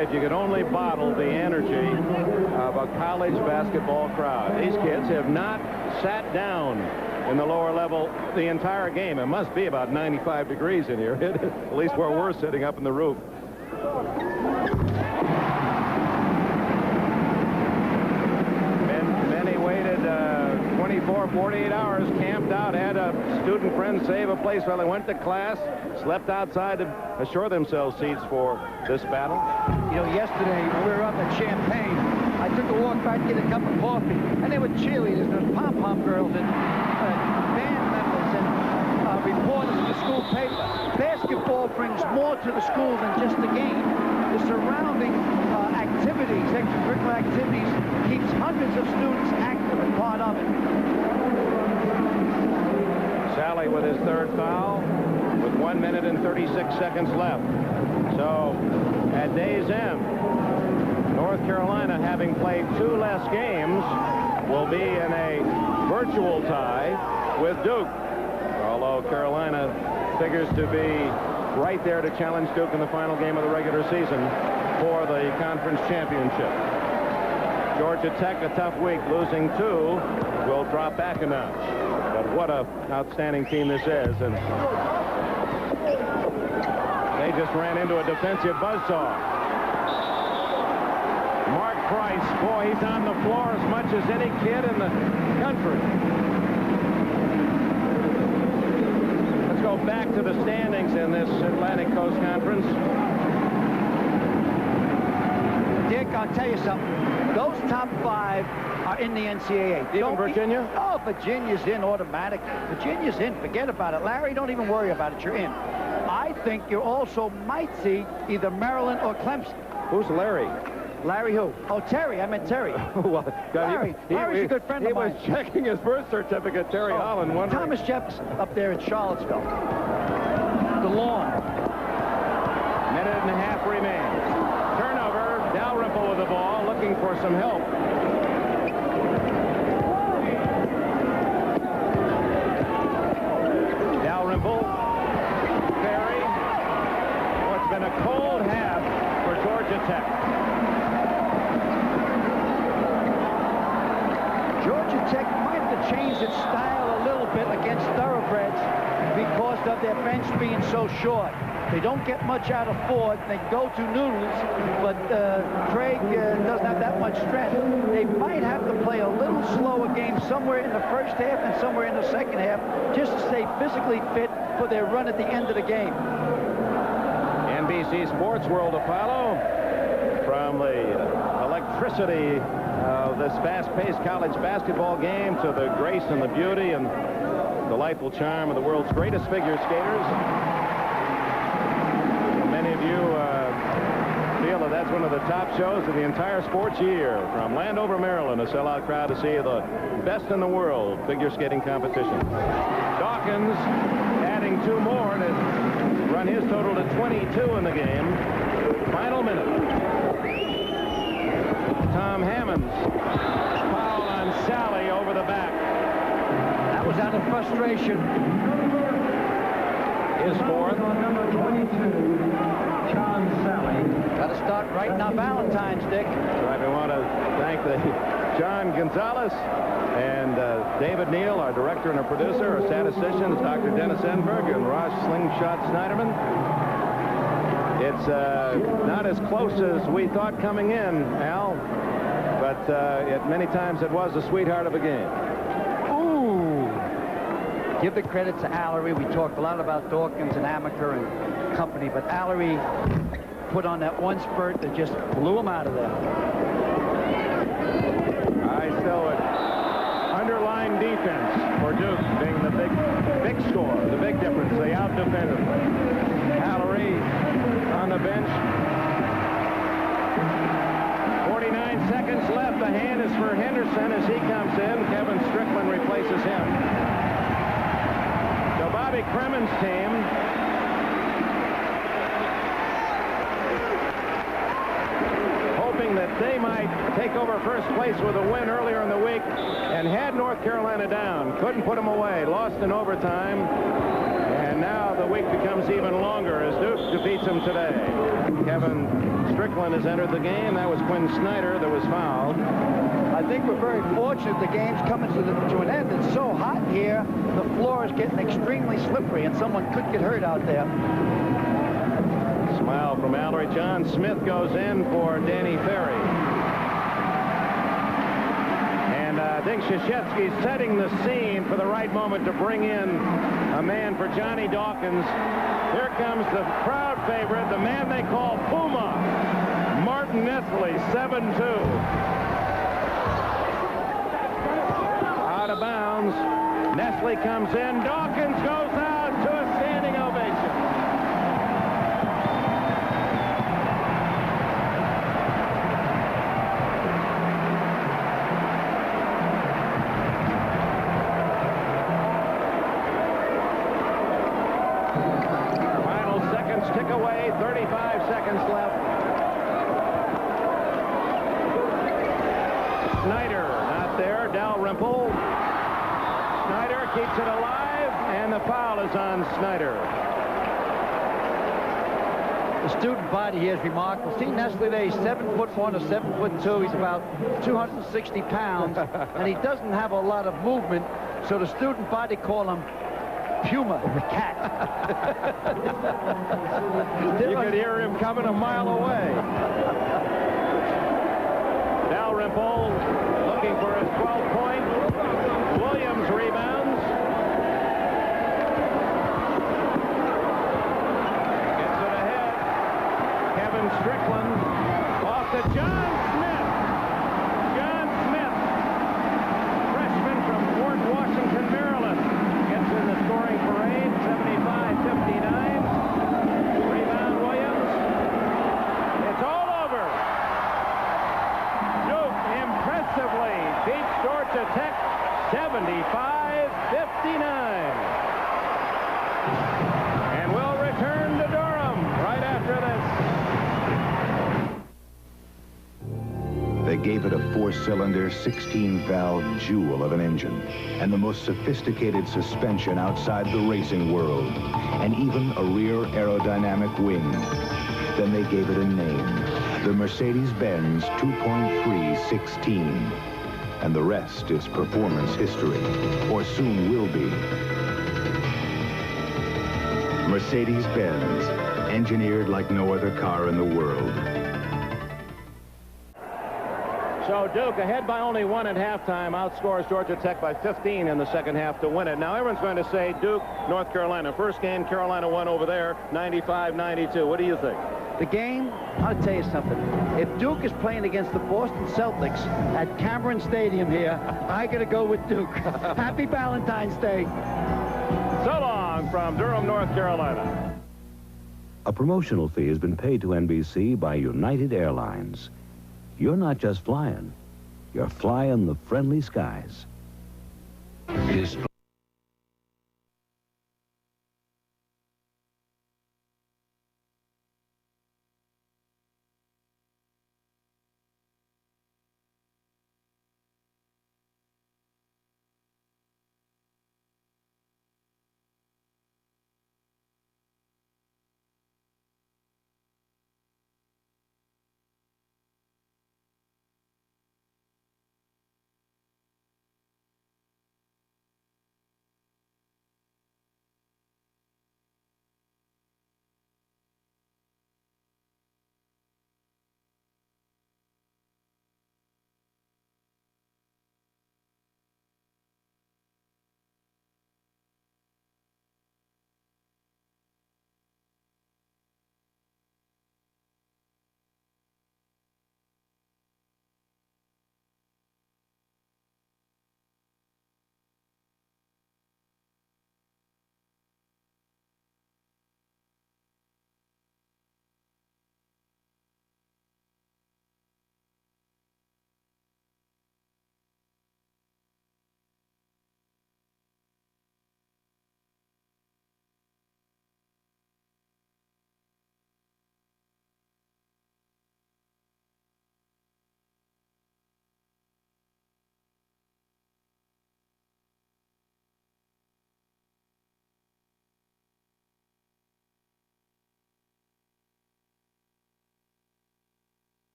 If you could only bottle the energy of a college basketball crowd. These kids have not sat down in the lower level the entire game. It must be about 95 degrees in here, at least where we're sitting up in the roof. Many waited 24, 48 hours, camped out, had a student friend save a place while they went to class, slept outside to assure themselves seats for this battle. You know, yesterday when we were up at Champaign, I took a walk back to get a cup of coffee, and there were cheerleaders and pom-pom girls and band members and reporters in the school paper. Basketball brings more to the school than just the game. The surrounding activities, extracurricular activities, keeps hundreds of students active and part of it. Sally with his third foul with 1 minute and 36 seconds left. So at day's end, North Carolina, having played 2 less games, will be in a virtual tie with Duke. Although Carolina figures to be right there to challenge Duke in the final game of the regular season for the conference championship. Georgia Tech, a tough week, losing 2, will drop back a notch. But what an outstanding team this is. And they just ran into a defensive buzzsaw. Mark Price, boy, he's on the floor as much as any kid in the country. Let's go back to the standings in this Atlantic Coast Conference. Dick, I'll tell you something. Those top 5 are in the NCAA. Even Virginia? Oh, Virginia's in automatic. Virginia's in. Forget about it. Larry, don't even worry about it. You're in. I think you also might see either Maryland or Clemson. Who's Larry? Larry who? Oh, Terry. I meant Terry. Well, Larry's a good friend of mine. He was checking his birth certificate, Terry Holland. Thomas Jefferson up there in Charlottesville. The lawn. Minute and a half remains. Turnover. Dalrymple with the ball, looking for some help. Dalrymple. Ferry. Oh, it's been a cold half for Georgia Tech. Georgia Tech might have to change its style a little bit against thoroughbreds because of their bench being so short. They don't get much out of Ford. They go to Noodles, but Craig doesn't have that much strength. They might have to play a little slower game somewhere in the first half and somewhere in the second half just to stay physically fit for their run at the end of the game. NBC Sports World Apollo, from the electricity of this fast-paced college basketball game to the grace and the beauty and delightful charm of the world's greatest figure skaters. Many of you feel that that's one of the top shows of the entire sports year. From Landover, Maryland, a sellout crowd to see the best in the world figure skating competition. Dawkins adding 2 more to run his total to 22 in the game. Final minute. Tom Hammonds. Foul on Sally over the back. That was out of frustration. His 4th. Number 22, John Sally. Got to start writing our Valentine's, Dick. Right, we want to thank John Gonzalez and David Neal, our director and our producer. Our statisticians, Dr. Dennis Enberg and Ross Slingshot Snyderman. It's not as close as we thought coming in, Al, but many times it was a sweetheart of a game. Ooh! Give the credit to Allery. We talked a lot about Dawkins and Amaker and company, but Allery put on that one spurt that just blew him out of there. I still would underline defense for Duke being the big score, the big difference. They out-defended Allery on the bench. 49 seconds left. The hand is for Henderson as he comes in. Kevin Strickland replaces him. So Bobby Kremen's team hoping that they might take over first place with a win earlier in the week and had North Carolina down. Couldn't put them away. Lost in overtime. And now the week becomes even longer as Duke defeats them today. Kevin Strickland has entered the game. That was Quinn Snyder that was fouled. I think we're very fortunate the game's coming to an end. It's so hot here, the floor is getting extremely slippery, and someone could get hurt out there. Smile from Allery. John Smith goes in for Danny Ferry. And Dick Krzyzewski's setting the scene for the right moment to bring in a man for Johnny Dawkins. Here comes the crowd favorite, the man they call Puma, Martin Nestle, 7-2. Out of bounds. Nestle comes in. Dawkins goes out to a standing ovation. Final seconds tick away. 35 seconds left. Snyder not there. Dalrymple. Snyder keeps it alive, and the foul is on Snyder. The student body here is remarkable. See Nestle there, he's 7'1" or 7'2". He's about 260 pounds, and he doesn't have a lot of movement, so the student body call him Puma, the cat. You could hear him coming a mile away. Dalrymple looking for his 12th point. Williams rebounds. Gets it ahead. Kevin Strickland off to John Smith. John Smith, freshman from Fort Washington, Maryland, gets in the scoring parade. 75-59. Rebound Williams. It's all over. Duke impressively beats Georgia Tech 75-59. And we'll return to Durham right after this. They gave it a 4-cylinder, 16-valve jewel of an engine and the most sophisticated suspension outside the racing world, and even a rear aerodynamic wing. Then they gave it a name, the Mercedes-Benz 2.316. And the rest is performance history, or soon will be. Mercedes-Benz, engineered like no other car in the world. So Duke ahead by only 1 at halftime, outscores Georgia Tech by 15 in the second half to win it. Now everyone's going to say Duke, North Carolina. First game, Carolina won over there, 95-92. What do you think? The game, I'll tell you something. If Duke is playing against the Boston Celtics at Cameron Stadium here, I got to go with Duke. Happy Valentine's Day. So long from Durham, North Carolina. A promotional fee has been paid to NBC by United Airlines. You're not just flying, you're flying the friendly skies. His